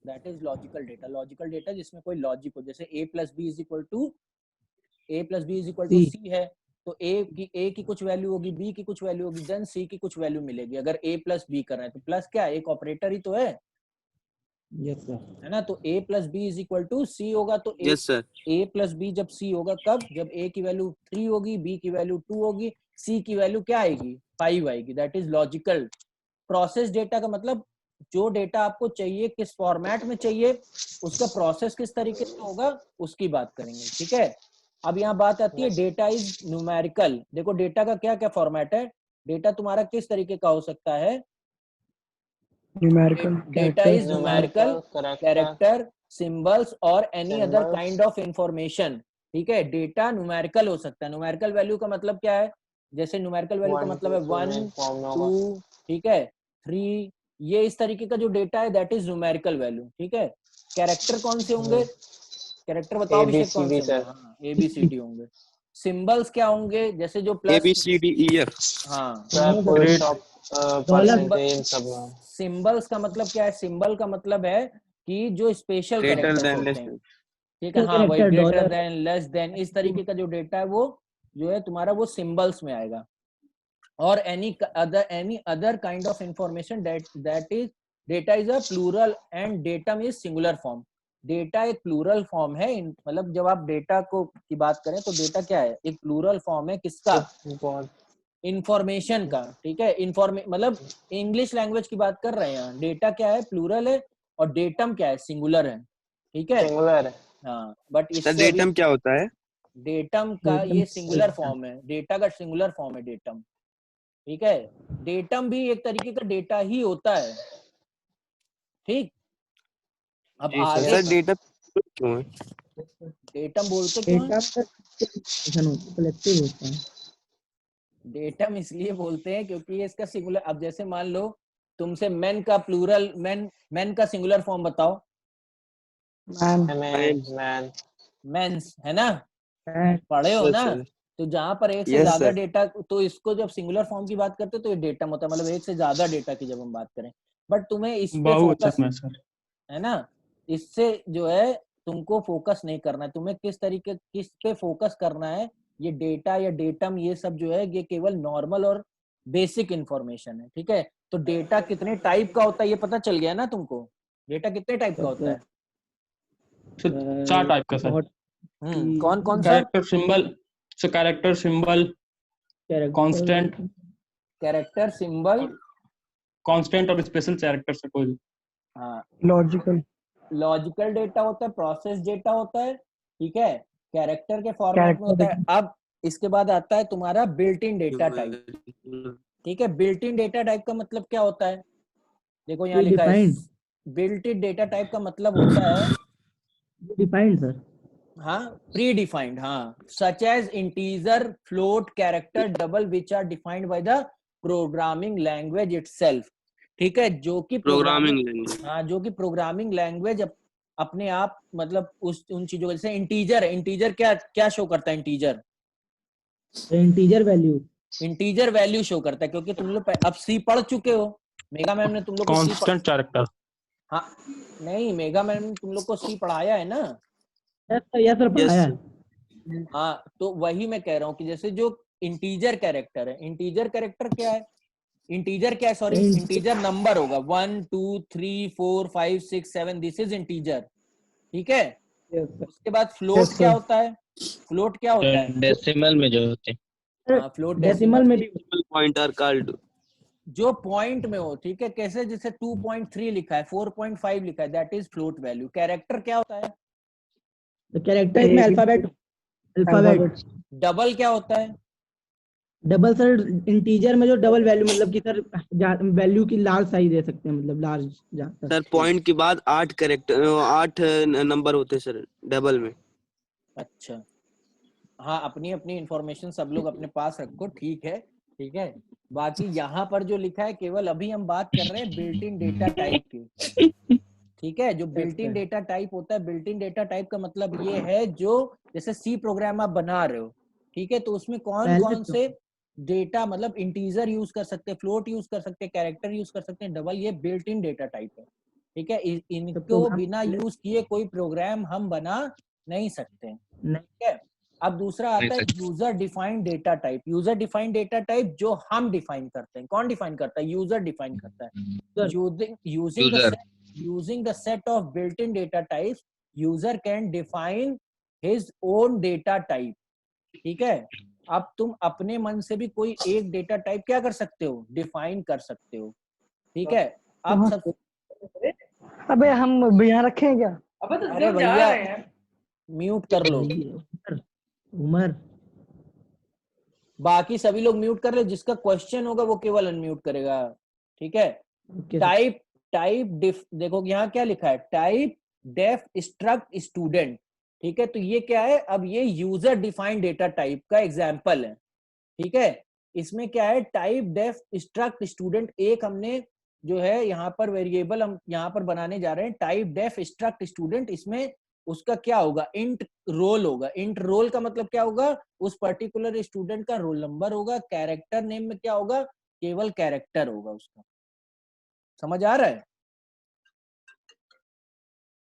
That is logical data. Logical data जिसमें कोई logic हो, जैसे a plus B is equal to C है, तो ए की कुछ वैल्यू होगी, बी की कुछ वैल्यू होगी, देन सी की कुछ वैल्यू मिलेगी। अगर a प्लस बी कर रहे हैं तो प्लस क्या है, एक ऑपरेटर ही तो है। Yes sir. है ना, तो a plus B is equal to C होगा। तो yes sir. a plus B जब c होगा, कब, जब a की वैल्यू 3 होगी, b की वैल्यू 2 होगी, c की वैल्यू क्या आएगी, 5 आएगी। That is logical. Process data का मतलब जो डेटा आपको चाहिए किस फॉर्मेट में चाहिए, उसका प्रोसेस किस तरीके से होगा, उसकी बात करेंगे। ठीक है, अब यहाँ बात आती है डेटा इज न्यूमेरिकल। देखो डेटा का क्या क्या फॉर्मेट है। डेटा तुम्हारा किस तरीके का हो सकता है, numerical, data is numerical, character, symbols और any other kind of information. ठीक है, डेटा न्यूमेरिकल हो सकता है। न्यूमेरिकल वैल्यू का मतलब क्या है, जैसे न्यूमेरिकल वैल्यू का मतलब है 1 2, ठीक है, 3, ये इस तरीके का जो डेटा है दैट इज न्यूमेरिकल वैल्यू। ठीक है, कैरेक्टर कौन से होंगे, कैरेक्टर बताओ अभिषेक, कौन से होंगे, हाँ ABCD होंगे। सिंबल्स क्या होंगे, जैसे जो प्लस, ABCDEF। हाँ, सिंबल्स का मतलब क्या है, सिंबल का मतलब है कि जो स्पेशल ग्रेटर कैरेक्टर्स देन, होते लेस हैं। देन। ठीक है, हाँ वही, greater dollar. Than, less than, इस तरीके का जो डेटा है वो जो है तुम्हारा वो सिंबल्स में आएगा। और any other kind of information that is data is a plural and datum is singular form. Data एक प्लूरल फॉर्म है, मतलब जब आप डेटा को की बात करें तो डेटा क्या है, एक प्लूरल फॉर्म है किसका, इंफॉर्मेशन का। ठीक है, मतलब इंग्लिश लैंग्वेज की बात कर रहे हैं यहाँ, डेटा क्या है, प्लूरल है, और डेटम क्या है, सिंगुलर है। ठीक है, हाँ, बट सर इससे अभी डेटम क्या होता है? डेटम का ये सिंगुलर फॉर्म है, डेटा का सिंगुलर फॉर्म है डेटम। ठीक है, डेटम भी एक तरीके का डेटा ही होता है। ठीक, अब जी सर। आगे सर डेटा क्यों है? डेटम बोलते क्यों डेटा है, कलेक्टिव होता है। डेटम इसलिए बोलते हैं क्योंकि ये इसका सिंगुलर। अब जैसे मान लो तुमसे मेन का प्लूरल, मेन का सिंगुलर फॉर्म बताओ, मेंस, है ना, पढ़े हो यस ना। सर। तो जहां पर एक से यस ज्यादा सर। डेटा, तो इसको जब सिंगुलर फॉर्म की बात करते हैं तो ये डेटम होता है, मतलब एक से ज्यादा डेटा की जब हम बात करें। बट तुम्हें इस पे फोकस, बहुवचन में सर। है ना, इससे जो है तुमको फोकस नहीं करना है, तुम्हें किस पे फोकस करना है। ये डेटा या डेटम ये सब जो है ये केवल नॉर्मल और बेसिक इंफॉर्मेशन है। ठीक है, तो डेटा कितने टाइप का होता है ये पता चल गया ना तुमको, डेटा कितने टाइप का होता है। सर 4 टाइप का सर। कौन कौन सा, character symbol, sir character symbol, constant, character, symbol, constant और स्पेशल कैरेक्टर से कोई। हाँ, लॉजिकल, लॉजिकल डेटा होता है, प्रोसेस डेटा होता है। ठीक है, कैरेक्टर के फॉर्मेट में होता है। कैरेक्टर, अब इसके बाद आता है तुम्हारा बिल्ट इन डेटा टाइप। ठीक है, बिल्ट इन डेटा टाइप का मतलब क्या होता है, देखो यहाँ लिखा है, defined, built in data type का मतलब होता है, डिफाइंड सर। हाँ, प्री डिफाइंड, हाँ, such as integer, float, character, double which are defined by the programming language itself. ठीक है, जो कि प्रोग्रामिंग, प्रोग्रामिंग लैंग्वेज। हाँ, जो कि प्रोग्रामिंग लैंग्वेज अपने आप, मतलब उस उन चीजों को, जैसे इंटीजर है, इंटीजर क्या क्या शो करता है, integer, integer value, integer value show करता है। क्योंकि तुम लोग अब सी पढ़ चुके हो, मेगा मैम ने तुम लोग को सी कांस्टेंट कैरेक्टर। हाँ, नहीं, मेगा मैम ने तुम लोग को सी पढ़ाया है ना। यस सर, यस पढ़ाया सर। है। हाँ, तो वही मैं कह रहा हूँ कि जैसे जो इंटीजर कैरेक्टर है, इंटीजर कैरेक्टर क्या है, इंटीजर क्या है, सॉरी, इंटीजर नंबर होगा 1 2 3 4 5 6 7, दिस इज इंटीजर। ठीक है, उसके बाद फ्लोट क्या होता है, फ्लोट क्या होता है, डेसिमल में जो होते हैं। हाँ, फ्लोट डेसिमल डेसिमल, में भी पॉइंटर कॉल्ड। जो पॉइंट में हो। ठीक है, कैसे, जैसे 2.3 लिखा है, 4.5 लिखा है, that is float value. Character क्या होता है, कैरेक्टर इसमें अल्फाबेट, अल्फाबेट। डबल क्या होता है, डबल सर, इंटीजर में जो डबल वैल्यू, मतलब कि सर वैल्यू की लार्ज साइज दे सकते हैं, मतलब लार्ज जाता सर पॉइंट के बाद 8 नंबर होते सर डबल में। अच्छा, हाँ, अपनी अपनी इंफॉर्मेशन सब लोग अपने पास रखो। ठीक है, ठीक है, बाकी यहाँ पर जो लिखा है, केवल अभी हम बात कर रहे हैं बिल्ट इन डेटा टाइप की। ठीक है, जो बिल्ट इन डेटा टाइप होता है, बिल्ट इन डेटा टाइप का मतलब ये है, जो जैसे सी प्रोग्राम आप बना रहे हो, ठीक है, तो उसमें कौन पहले कौन तो से डेटा, मतलब इंटीजर यूज कर सकते हैं, फ्लोट यूज कर सकते हैं, कैरेक्टर यूज कर सकते हैं, डबल, ये बिल्ट इन डेटा टाइप है। ठीक है, तो इनको program बिना यूज किए कोई प्रोग्राम हम बना नहीं सकते। नहीं, ठीक है, अब दूसरा आता है user defined data type. User defined data type जो हम डिफाइन करते हैं। कौन डिफाइन करता है? यूजर डिफाइन करता है। Using the set of built in data types, user can define his own data type. ठीक है, अब तुम अपने मन से भी कोई एक डेटा टाइप क्या कर सकते हो? डिफाइन कर सकते हो। ठीक है, अब सब अबे हम यहाँ रखे हैं क्या? अरे भैया म्यूट कर लो, उमर बाकी सभी लोग म्यूट कर ले, जिसका क्वेश्चन होगा वो केवल अनम्यूट करेगा। ठीक है, ओके टाइप डिफ, देखो यहाँ क्या लिखा है, टाइप डेफ स्ट्रक्ट स्टूडेंट। ठीक है, तो ये क्या है? अब ये यूजर डिफाइंड डेटा टाइप का एग्जांपल है। ठीक है, इसमें क्या है, टाइप डेफ स्ट्रक्ट स्टूडेंट, एक हमने जो है यहाँ पर वेरिएबल हम यहाँ पर बनाने जा रहे हैं, टाइप डेफ स्ट्रक्ट स्टूडेंट। इसमें उसका क्या होगा? इंट रोल होगा। इंट रोल का मतलब क्या होगा? उस पर्टिकुलर स्टूडेंट का रोल नंबर होगा। कैरेक्टर नेम में क्या होगा? केवल कैरेक्टर होगा उसका। समझ आ रहा है?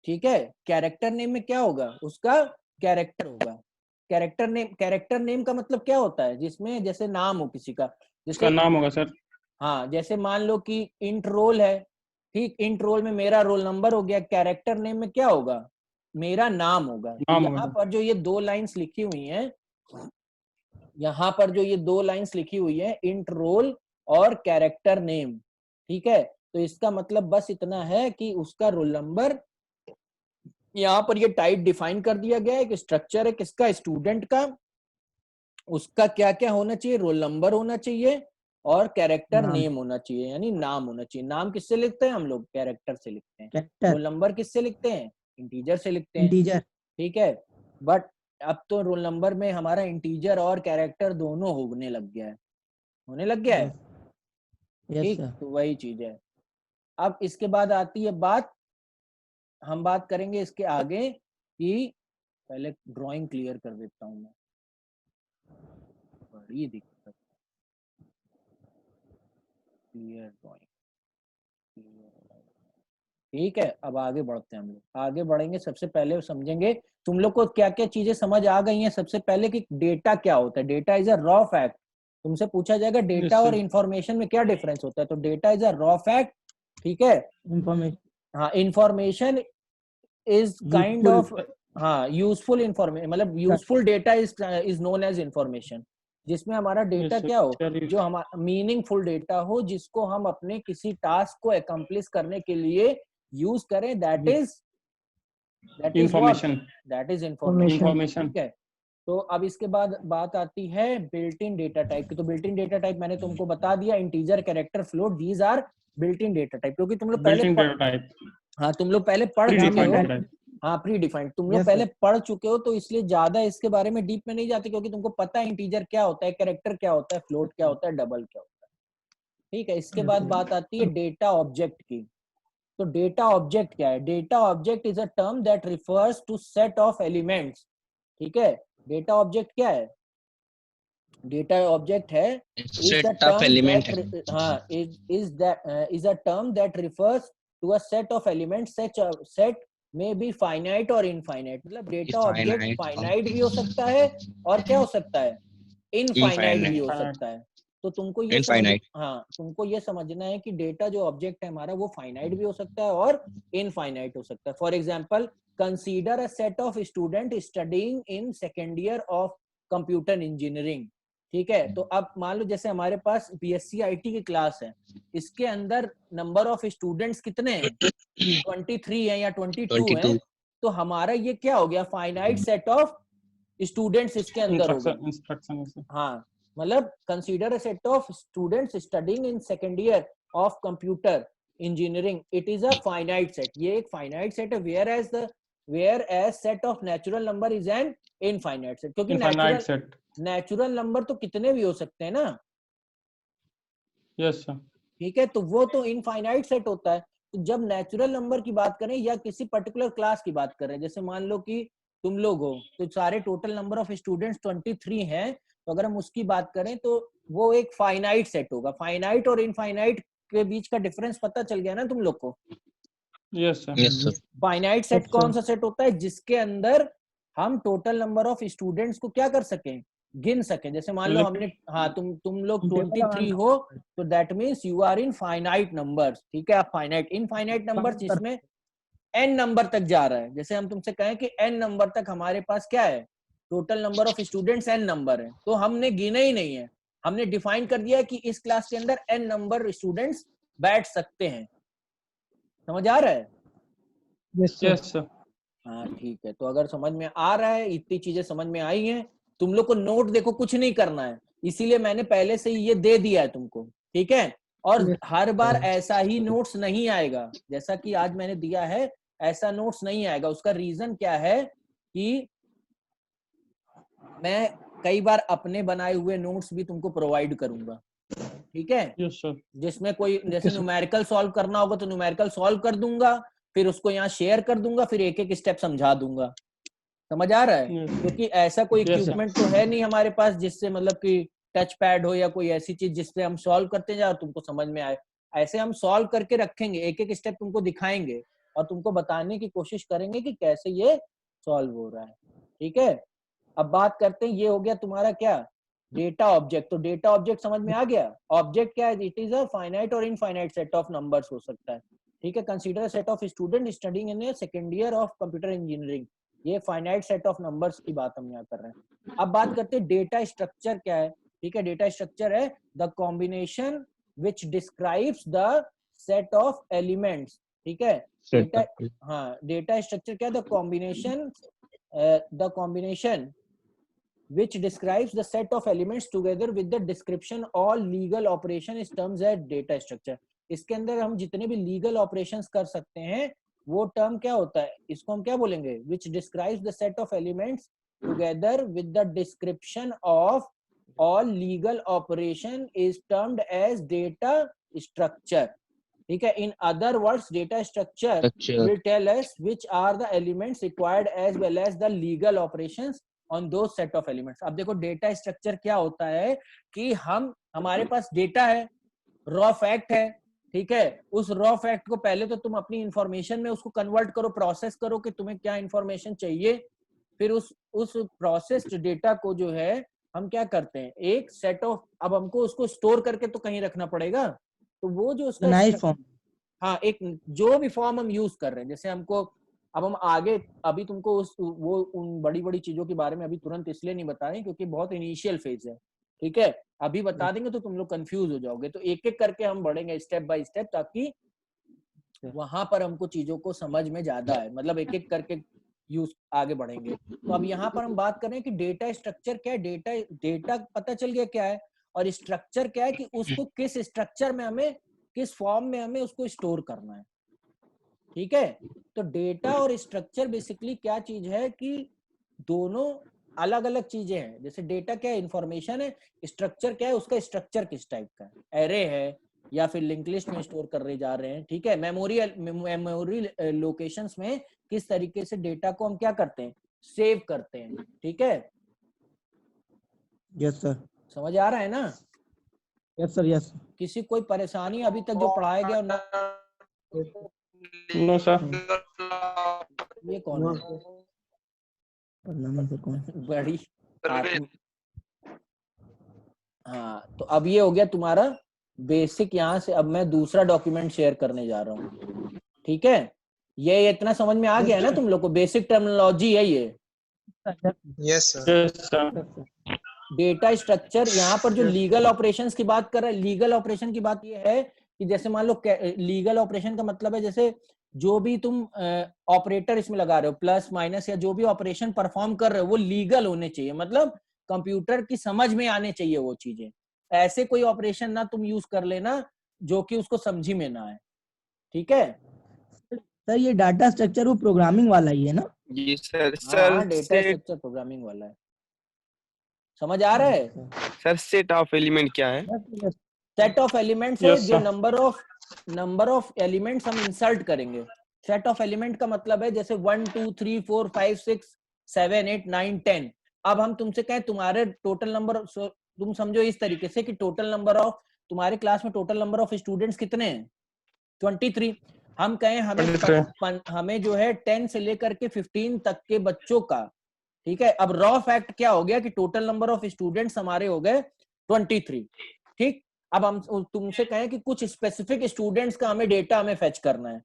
ठीक है, कैरेक्टर नेम में क्या होगा? उसका कैरेक्टर होगा। कैरेक्टर नेम का मतलब क्या होता है? जिसमें जैसे नाम हो किसी का, उसका जैसे नाम होगा सर। हाँ, जैसे मान लो कि इंट रोल है, ठीक, इंट रोल में मेरा रोल नंबर हो गया। कैरेक्टर नेम में क्या होगा? मेरा नाम होगा। तो नाम यहाँ होगा। पर जो ये दो लाइंस लिखी हुई हैं, यहाँ पर जो ये दो लाइंस लिखी हुई है, इंट रोल और कैरेक्टर नेम, ठीक है, तो इसका मतलब बस इतना है कि उसका रोल नंबर, यहाँ पर ये टाइप डिफाइन कर दिया गया है, एक स्ट्रक्चर है किसका? स्टूडेंट का। उसका क्या क्या होना चाहिए? रोल नंबर होना चाहिए और कैरेक्टर नाम नेम होना चाहिए, यानी नाम होना चाहिए। नाम किससे लिखते हैं हम लोग? कैरेक्टर से लिखते हैं। कैरेक्टर रोल नंबर किससे लिखते हैं? इंटीजर से लिखते हैं। इंटीजर ठीक है, बट अब तो रोल नंबर में हमारा इंटीजर और कैरेक्टर दोनों होने लग गया है, होने लग गया है। यस ठीक, सर तो वही चीज है। अब इसके बाद आती है बात, हम बात करेंगे इसके आगे कि, पहले ड्राइंग क्लियर कर देता हूं मैं, बड़ी दिक्कत। क्लियर ड्राइंग, ठीक है। अब आगे बढ़ते हैं, हम लोग आगे बढ़ेंगे। सबसे पहले समझेंगे तुम लोग को क्या क्या चीजें समझ आ गई हैं। सबसे पहले कि डेटा क्या होता है। Data is a raw fact. तुमसे पूछा जाएगा डेटा और इंफॉर्मेशन में क्या डिफरेंस होता है, तो data is a raw fact. ठीक है, इंफॉर्मेशन हाँ, इंफॉर्मेशन इज काइंड ऑफ, हाँ, यूजफुल इंफॉर्मेशन, मतलब useful data is known as information, जिसमें हमारा डेटा क्या हो? जो हमारा मीनिंगफुल डेटा हो, जिसको हम अपने किसी टास्क को अकम्प्लिश करने के लिए यूज करें, that is information. That is information. Information. ठीक है, तो अब इसके बाद बात आती है बिल्ट इन डेटा टाइप की। तो बिल्ट इन डेटा टाइप मैंने तुमको बता दिया, integer, character, float, these are built in data type. क्योंकि तुम लोग पहले हाँ, तुम लोग पहले पढ़ चुके हो। हाँ, प्री डिफाइंड तुम लोग पहले पढ़ चुके हो, तो इसलिए ज्यादा इसके बारे में डीप में नहीं जाते, क्योंकि तुमको पता है इंटीजर क्या होता है, कैरेक्टर क्या होता है, फ्लोट क्या होता है, डबल क्या होता है। ठीक है, इसके बाद बात आती है डेटा ऑब्जेक्ट की। तो डेटा ऑब्जेक्ट क्या है? Data object is a term that refers to set of elements. ठीक है, डेटा ऑब्जेक्ट क्या है? डेटा ऑब्जेक्ट है is a term that हाँ is a term that refers to a set of elements. Such a set may be finite or infinite. मतलब data object finite भी हो सकता है और क्या हो सकता है? इनफाइनाइट भी हो सकता है। तो तुमको ये तुमको ये समझना है कि डेटा जो ऑब्जेक्ट है हमारा, वो फाइनाइट भी हो सकता है और इनफाइनाइट हो सकता है। For example, consider a set of student studying in second year of computer engineering. ठीक है, तो अब मान लो जैसे हमारे पास बीएससी आईटी की क्लास है, इसके अंदर नंबर ऑफ स्टूडेंट्स कितने हैं? 23 है या 22 है। तो हमारा ये क्या हो गया? फाइनाइट सेट ऑफ स्टूडेंट्स इसके अंदर हो गए। हाँ, मतलब consider a set of students studying in second year of computer engineering, it is a finite set. ये एक फाइनाइट सेट है, whereas set of natural number is an infinite set. क्योंकि नेचुरल नंबर तो कितने भी हो सकते हैं ना। Yes sir. ठीक है, तो वो तो इनफाइनाइट सेट होता है। तो जब नेचुरल नंबर की बात करें या किसी पर्टिकुलर क्लास की बात करें, जैसे मान लो कि तुम लोग हो, तो सारे टोटल नंबर ऑफ स्टूडेंट्स 23 हैं, तो अगर हम उसकी बात करें तो वो एक फाइनाइट सेट होगा। फाइनाइट और इनफाइनाइट के बीच का डिफरेंस पता चल गया ना तुम लोग को? Yes, sir. Yes, sir. Finite set अच्छा। कौन सा सेट होता है? जिसके अंदर हम टोटल नंबर ऑफ स्टूडेंट्स को क्या कर सकें, गिन सकें। जैसे मान लो हमने, हाँ, तुम लोग 23 हो, तो that means you are in finite numbers, ठीक है। आप फाइनाइट, इनफाइनाइट नंबर जिसमें n नंबर तक जा रहा है। जैसे हम तुमसे कहें कि n नंबर तक हमारे पास क्या है, total number of students n number है, तो हमने गिने ही नहीं है, हमने डिफाइन कर दिया कि इस क्लास के अंदर n नंबर स्टूडेंट्स बैठ सकते हैं। समझ आ रहा है? Yes Yes, sir. हाँ ठीक है। तो अगर समझ में आ रहा है, इतनी चीजें समझ में आई हैं, तुम लोग को नोट देखो कुछ नहीं करना है, इसीलिए मैंने पहले से ही ये दे दिया है तुमको, ठीक है। और हर बार ऐसा ही नोट्स नहीं आएगा, जैसा कि आज मैंने दिया है ऐसा नोट्स नहीं आएगा। उसका रीजन क्या है कि मैं कई बार अपने बनाए हुए नोट्स भी तुमको प्रोवाइड करूंगा, ठीक है। Yes, sir. जिसमें कोई जैसे न्यूमेरिकल सॉल्व करना होगा तो न्यूमेरिकल सॉल्व कर दूंगा, फिर उसको यहाँ शेयर कर दूंगा, फिर एक एक स्टेप समझा दूंगा। समझ आ रहा है? Yes. क्योंकि ऐसा कोई Yes, sir. इक्विपमेंट तो है नहीं हमारे पास जिससे मतलब कि टच पैड हो या कोई ऐसी चीज जिससे हम सॉल्व करते जाए और तुमको समझ में आए। ऐसे हम सॉल्व करके रखेंगे, एक एक स्टेप तुमको दिखाएंगे और तुमको बताने की कोशिश करेंगे कि कैसे ये सॉल्व हो रहा है, ठीक है। अब बात करते हैं, ये हो गया तुम्हारा क्या, डेटा ऑब्जेक्ट। तो डेटा ऑब्जेक्ट समझ में आ गया। ऑब्जेक्ट क्या है? इट इज अ फाइनाइट और इनफाइनाइट सेट ऑफ नंबर्स हो सकता है, ठीक है। Consider a set of student studying in second year of computer engineering. ये फाइनाइट सेट ऑफ नंबर्स की बात हम यहाँ कर रहे हैं। अब बात करते हैं डेटा स्ट्रक्चर क्या है, ठीक है। डेटा स्ट्रक्चर है the combination which describes the set of elements, ठीक है। डेटा, हाँ, डेटा स्ट्रक्चर क्या है? The combination which describes the set of elements together with the description all legal operation is terms as data structure। इसके अंदर हम जितने भी लीगल ऑपरेशंस कर सकते हैं वो टर्म क्या होता है, इसको हम क्या बोलेंगे? which describes the set of elements together with the description of all legal operation is termed as data structure, ठीक है। in other words data structure will tell us which are the elements required as well as the legal operations on those set of elements। अब देखो data structure क्या होता है कि हमारे पास data है, रॉ फैक्ट है, ठीक है। उस रॉ फैक्ट को पहले तो तुम अपनी इंफॉर्मेशन में उसको कन्वर्ट करो, प्रोसेस करो कि तुम्हें क्या इंफॉर्मेशन चाहिए। फिर उस प्रोसेस्ड डेटा को जो है हम क्या करते हैं, एक सेट ऑफ, अब हमको उसको स्टोर करके तो कहीं रखना पड़ेगा, तो वो जो उसका हाँ, एक जो भी फॉर्म हम यूज कर रहे हैं, जैसे हमको, अब हम आगे अभी तुमको उन बड़ी बड़ी चीजों के बारे में अभी तुरंत इसलिए नहीं बता रहे क्योंकि बहुत इनिशियल फेज है, ठीक है। अभी बता देंगे तो तुम लोग कंफ्यूज हो जाओगे, तो एक एक करके हम बढ़ेंगे स्टेप बाय स्टेप, ताकि वहां पर हमको चीजों को समझ में ज्यादा है, मतलब एक एक करके यूज आगे बढ़ेंगे। तो अब यहाँ पर हम बात कर रहे हैं कि डेटा स्ट्रक्चर क्या है। डेटा पता चल गया क्या है, और स्ट्रक्चर क्या है कि उसको किस स्ट्रक्चर में हमें, किस फॉर्म में हमें उसको स्टोर करना है, ठीक है। तो डेटा और स्ट्रक्चर बेसिकली क्या चीज है कि दोनों अलग अलग चीजें हैं। जैसे डेटा क्या है, इंफॉर्मेशन है, स्ट्रक्चर क्या है, उसका स्ट्रक्चर किस टाइप का है, एरे है या फिर लिंक लिस्ट में स्टोर कर रहे जा रहे हैं, ठीक है। मेमोरी लोकेशंस में किस तरीके से डेटा को हम क्या करते हैं, सेव करते हैं, ठीक है। यस सर, समझ आ रहा है ना? Yes sir, yes. किसी कोई परेशानी अभी तक जो पढ़ाया गया ना? No, sir. ये कौन है? बड़ी हाँ, तो अब ये हो गया तुम्हारा बेसिक। यहाँ से अब मैं दूसरा डॉक्यूमेंट शेयर करने जा रहा हूँ, ठीक है। ये इतना समझ में आ गया है ना तुम लोग को? बेसिक टर्मिनोलॉजी है ये। Yes sir. डेटा स्ट्रक्चर, यहाँ पर जो लीगल ऑपरेशंस की बात कर रहा है, लीगल ऑपरेशन की बात ये है कि जैसे मान लो, लीगल ऑपरेशन का मतलब है जैसे जो भी तुम ऑपरेटर इसमें लगा रहे हो, प्लस माइनस या जो भी ऑपरेशन परफॉर्म कर रहे हो, वो लीगल होने चाहिए, मतलब कंप्यूटर की समझ में आने चाहिए वो चीजें। ऐसे कोई ऑपरेशन ना तुम यूज कर लेना जो कि उसको समझी में ना आए, ठीक है। सर ये डाटा स्ट्रक्चर वो प्रोग्रामिंग वाला ही है ना? जी सर। हाँ, डेटा स्ट्रक्चर प्रोग्रामिंग वाला है। समझ आ रहा है? सर सेट ऑफ एलिमेंट क्या है? सेट ऑफ एलिमेंट्स है जो नंबर ऑफ एलिमेंट्स हम इंसर्ट करेंगे। सेट ऑफ एलिमेंट का मतलब है जैसे 1 2 3 4 5 6 7 8 9 10। अब हम तुमसे कहें तुम्हारे टोटल नंबर, तुम समझो इस तरीके से कि टोटल नंबर ऑफ तुम्हारे क्लास में टोटल नंबर ऑफ स्टूडेंट्स कितने हैं? 23। हम कहें हमें जो है 10 से लेकर के 15 तक के बच्चों का, ठीक है। अब रॉ फैक्ट क्या हो गया कि टोटल नंबर ऑफ स्टूडेंट्स हमारे हो गए 23, ठीक। अब हम तुमसे कहें कि कुछ स्पेसिफिक स्टूडेंट्स का हमें डेटा हमें फेच करना है,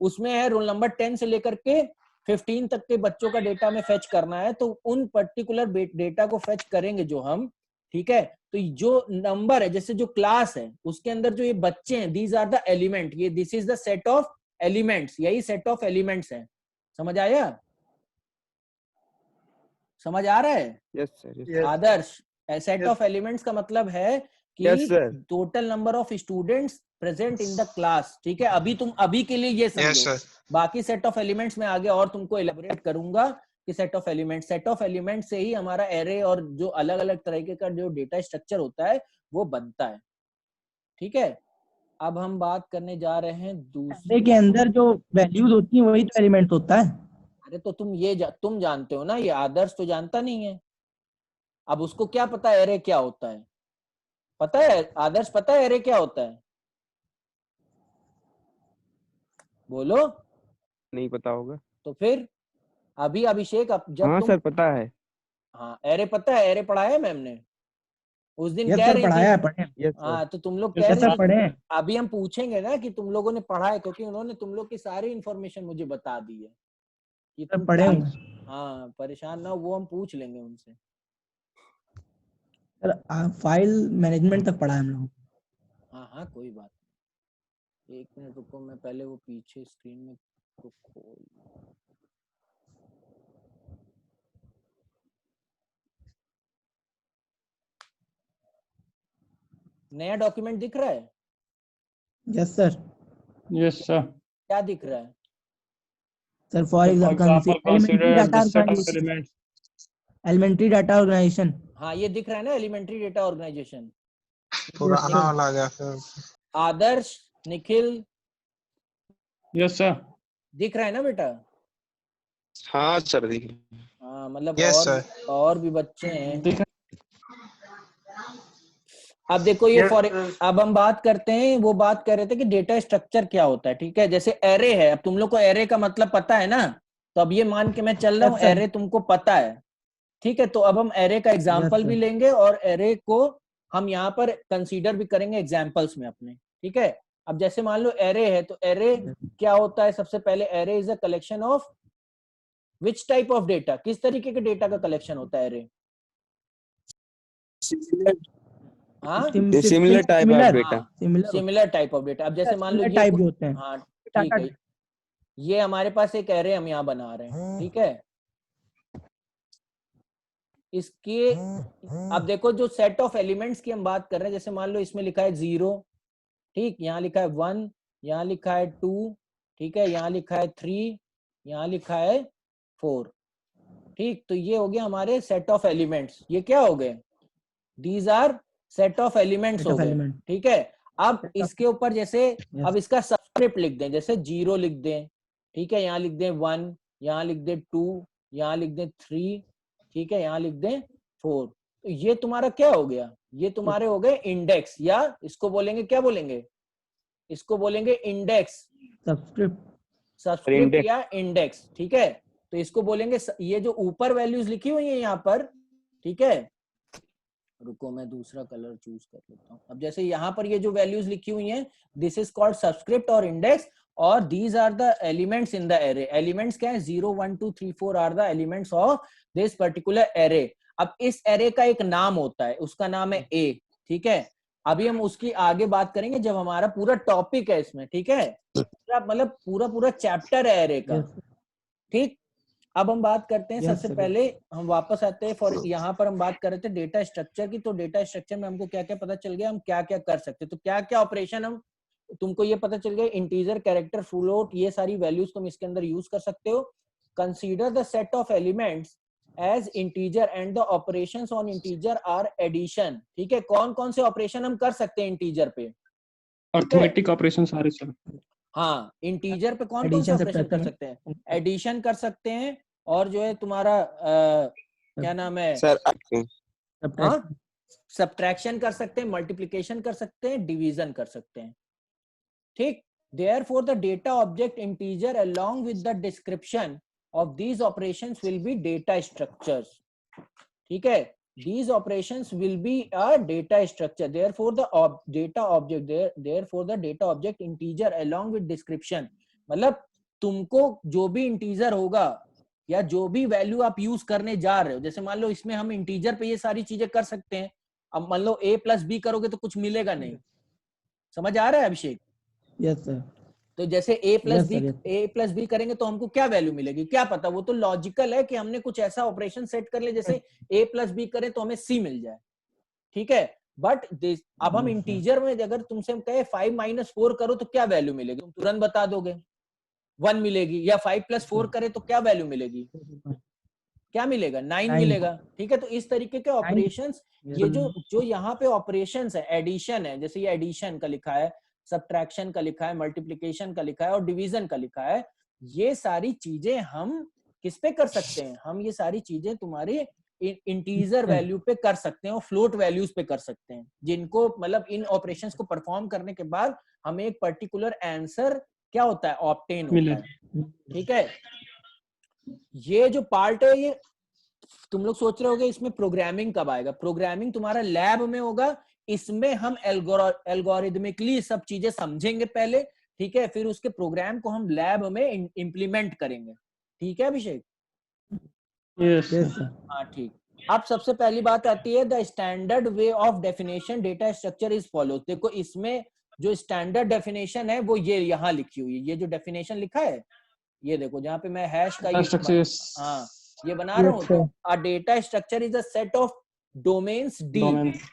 उसमें है रोल नंबर 10 से लेकर के 15 तक के बच्चों का डेटा हमें फेच करना है, तो उन पर्टिकुलर डेटा को फेच करेंगे जो हम, ठीक है। तो जो नंबर है, जैसे जो क्लास है उसके अंदर जो ये बच्चे हैं, दीज आर द एलिमेंट, ये this is the set of elements, यही सेट ऑफ एलिमेंट्स है। समझ आया? समझ आ रहा है? Yes sir. Adarsh, set of elements का मतलब है कि total number of students present in the class, ठीक है। अभी के लिए ये समझो, बाकी सेट ऑफ एलिमेंट्स में आगे और तुमको एलेबोरेट करूंगा कि सेट ऑफ एलिमेंट से ही हमारा एरे और जो अलग अलग तरीके का जो डेटा स्ट्रक्चर होता है वो बनता है, ठीक है। अब हम बात करने जा रहे हैं दूसरे के अंदर जो वैल्यूज होती हैं वही तो एलिमेंट होता है। अरे तो तुम जानते हो ना, ये आदर्श तो जानता नहीं है। अब उसको क्या पता है एरे क्या होता है? पता है आदर्श, पता है एरे क्या होता है? बोलो। नहीं पता होगा तो फिर अभी अभिषेक जब हाँ सर पता है। हाँ एरे पता है, एरे पढ़ाया है मैम ने उस दिन, यस कह सर, रही पढ़ाया थी। है। हाँ तो तुम लोग कह यस सर, पढ़े रहे हैं। अभी हम पूछेंगे ना कि तुम लोगों ने पढ़ा है, क्योंकि उन्होंने तुम लोग की सारी इंफॉर्मेशन मुझे बता दी है कि तुम पढ़े क्या। होंगे हाँ परेशान ना हो, वो हम पूछ लेंगे उनसे। सर, फाइल मैनेजमेंट तक पढ़ा है हम लोग। हाँ हाँ कोई बात नहीं, एक मिनट रुको, मैं पहले वो पीछे स्क्रीन में को खोल। नया डॉक्यूमेंट दिख रहा है? Yes sir. Yes sir. क्या दिख रहा है sir? For example elementary data organisation. हाँ ये दिख रहा है ना, एलिमेंट्री डेटा ऑर्गेनाइजेशन। पुराना वाला आ गया फिर। आदर्श, निखिल, यस सर। दिख रहा है ना बेटा? हाँ सर दिख। हाँ मतलब यस सर। और भी बच्चे हैं। अब देखो ये अब हम बात करते हैं, वो बात कर रहे थे कि डेटा स्ट्रक्चर क्या होता है, ठीक है। जैसे एरे है, अब तुम लोग को एरे का मतलब पता है ना, तो अब ये मान के मैं चल रहा हूँ एरे तुमको पता है, ठीक है। तो अब हम एरे का एग्जाम्पल भी लेंगे और एरे को हम यहाँ पर कंसीडर भी करेंगे एग्जाम्पल्स में अपने, ठीक है। अब जैसे मान लो एरे है, तो एरे क्या होता है? सबसे पहले array is a collection of which type of data, किस तरीके के डेटा का कलेक्शन होता है एरे? हाँ similar type of data. Similar type of data. अब जैसे मान लो टाइप जो होते हैं। हाँ ठीक है, ये हमारे पास एक एरे हम यहाँ बना रहे हैं, ठीक है। इसके अब देखो जो सेट ऑफ एलिमेंट्स की हम बात कर रहे हैं, जैसे मान लो इसमें लिखा है 0, ठीक, यहाँ लिखा है 1, यहाँ लिखा है 2, ठीक है, यहाँ लिखा है 3, यहाँ लिखा है 4, ठीक। तो ये हो गया हमारे सेट ऑफ एलिमेंट्स। ये क्या हो गए? These are set of elements हो गए, ठीक है। अब इसके ऊपर जैसे अब इसका सबस्क्रिप्ट लिख दें, जैसे 0 लिख दें, ठीक है, यहाँ लिख दें 1, यहाँ लिख दें 2, यहाँ लिख दें 3, ठीक है, यहाँ लिख दें 4। तो ये तुम्हारा क्या हो गया? ये तुम्हारे हो गए इंडेक्स, या इसको बोलेंगे, क्या बोलेंगे? इसको बोलेंगे इंडेक्स, सब्सक्रिप्ट या इंडेक्स, ठीक है। तो इसको बोलेंगे, ये जो ऊपर वैल्यूज लिखी हुई है यहाँ पर, ठीक है, रुको मैं दूसरा कलर चूज कर लेता हूँ। अब जैसे यहाँ पर ये जो वैल्यूज लिखी हुई हैं, दिस इज कॉल्ड सब्सक्रिप्ट और इंडेक्स, और these are the elements in the array. Elements क्या है? 0 1 2 3 4 are the elements of this particular array. अब इस एरे का एक नाम होता है, उसका नाम है ए, ठीक है। अभी हम उसकी आगे बात करेंगे जब हमारा पूरा टॉपिक है इसमें, ठीक है, मतलब पूरा चैप्टर है एरे का, ठीक। अब हम बात करते हैं, सबसे पहले हम वापस आते हैं फॉर यहाँ पर हम बात कर रहे थे डेटा स्ट्रक्चर की। तो डेटा स्ट्रक्चर में हमको क्या क्या पता चल गया, हम क्या क्या कर सकते हैं। तो क्या क्या ऑपरेशन हम, तुमको ये पता चल गया, इंटीजर, कैरेक्टर, फ्लोट, ये सारी वैल्यूज तुम इसके अंदर यूज कर सकते हो। Consider the set of elements as integer and the operations on integer are addition, ठीक है। कौन कौन से ऑपरेशन हम कर सकते हैं इंटीजर पे? अरिथमेटिक ऑपरेशन सारे सर। हाँ इंटीजर पे कौन कौन से ऑपरेशन कर सकते हैं? एडिशन कर सकते हैं, और जो है तुम्हारा क्या नाम है सर, सब्ट्रैक्शन कर सकते हैं, मल्टीप्लिकेशन कर सकते हैं, डिवीजन कर सकते हैं, ठीक। Therefore, the data object integer along with the description of these operations will be data structures. ठीक है, these operations will be a data structure. Therefore, the data object integer along with description, मतलब तुमको जो भी integer होगा या जो भी वैल्यू आप यूज करने जा रहे हो, जैसे मान लो इसमें हम इंटीजर पे ये सारी चीजें कर सकते हैं. अब मान लो a प्लस बी करोगे तो कुछ मिलेगा नहीं. समझ आ रहा है अभिषेक? Yes sir. तो जैसे a प्लस बी करेंगे तो हमको क्या वैल्यू मिलेगी, क्या पता. वो तो लॉजिकल है कि हमने कुछ ऐसा ऑपरेशन सेट कर ले जैसे a प्लस बी करें तो हमें c मिल जाए. ठीक है, बट अब हम इंटीजर में अगर तुमसे हम कहे 5 माइनस 4 करो तो क्या वैल्यू मिलेगी, तुम तुरंत बता दोगे 1 मिलेगी. या 5 प्लस 4 करे तो क्या वैल्यू मिलेगी, क्या मिलेगा, 9 मिलेगा. ठीक है, तो इस तरीके के ऑपरेशंस, ये जो यहाँ पे ऑपरेशंस है, एडिशन है, जैसे ये एडिशन का लिखा है, सब्ट्रैक्शन का लिखा है, मल्टीप्लिकेशन का लिखा है और डिवीजन का लिखा है, ये सारी चीजें हम किस पे कर सकते हैं, हम ये सारी चीजें तुम्हारी इंटीजर वैल्यू पे कर सकते हैं और फ्लोट वैल्यूज पे कर सकते हैं, जिनको मतलब इन ऑपरेशंस को परफॉर्म करने के बाद हमें एक पर्टिकुलर आंसर क्या होता है, ऑब्टेन होता है. ठीक है, ये जो पार्ट है, ये तुम लोग सोच रहे होगे इसमें प्रोग्रामिंग कब आएगा. प्रोग्रामिंग तुम्हारा लैब में होगा, इसमें हम एल्गोरिदमिकली सब चीजें समझेंगे पहले. ठीक है, फिर उसके प्रोग्राम को हम लैब में इम्प्लीमेंट करेंगे. ठीक है अभिषेक? यस. हाँ ठीक. अब सबसे पहली बात आती है the standard way of definition data structure is follows. देखो इसमें जो स्टैंडर्ड डेफिनेशन है वो ये यहाँ लिखी हुई है. ये जो डेफिनेशन लिखा है ये देखो, जहाँ पे मैं हैश का हाँ ये बना रहा हूँ. A data structure is a set of domains D.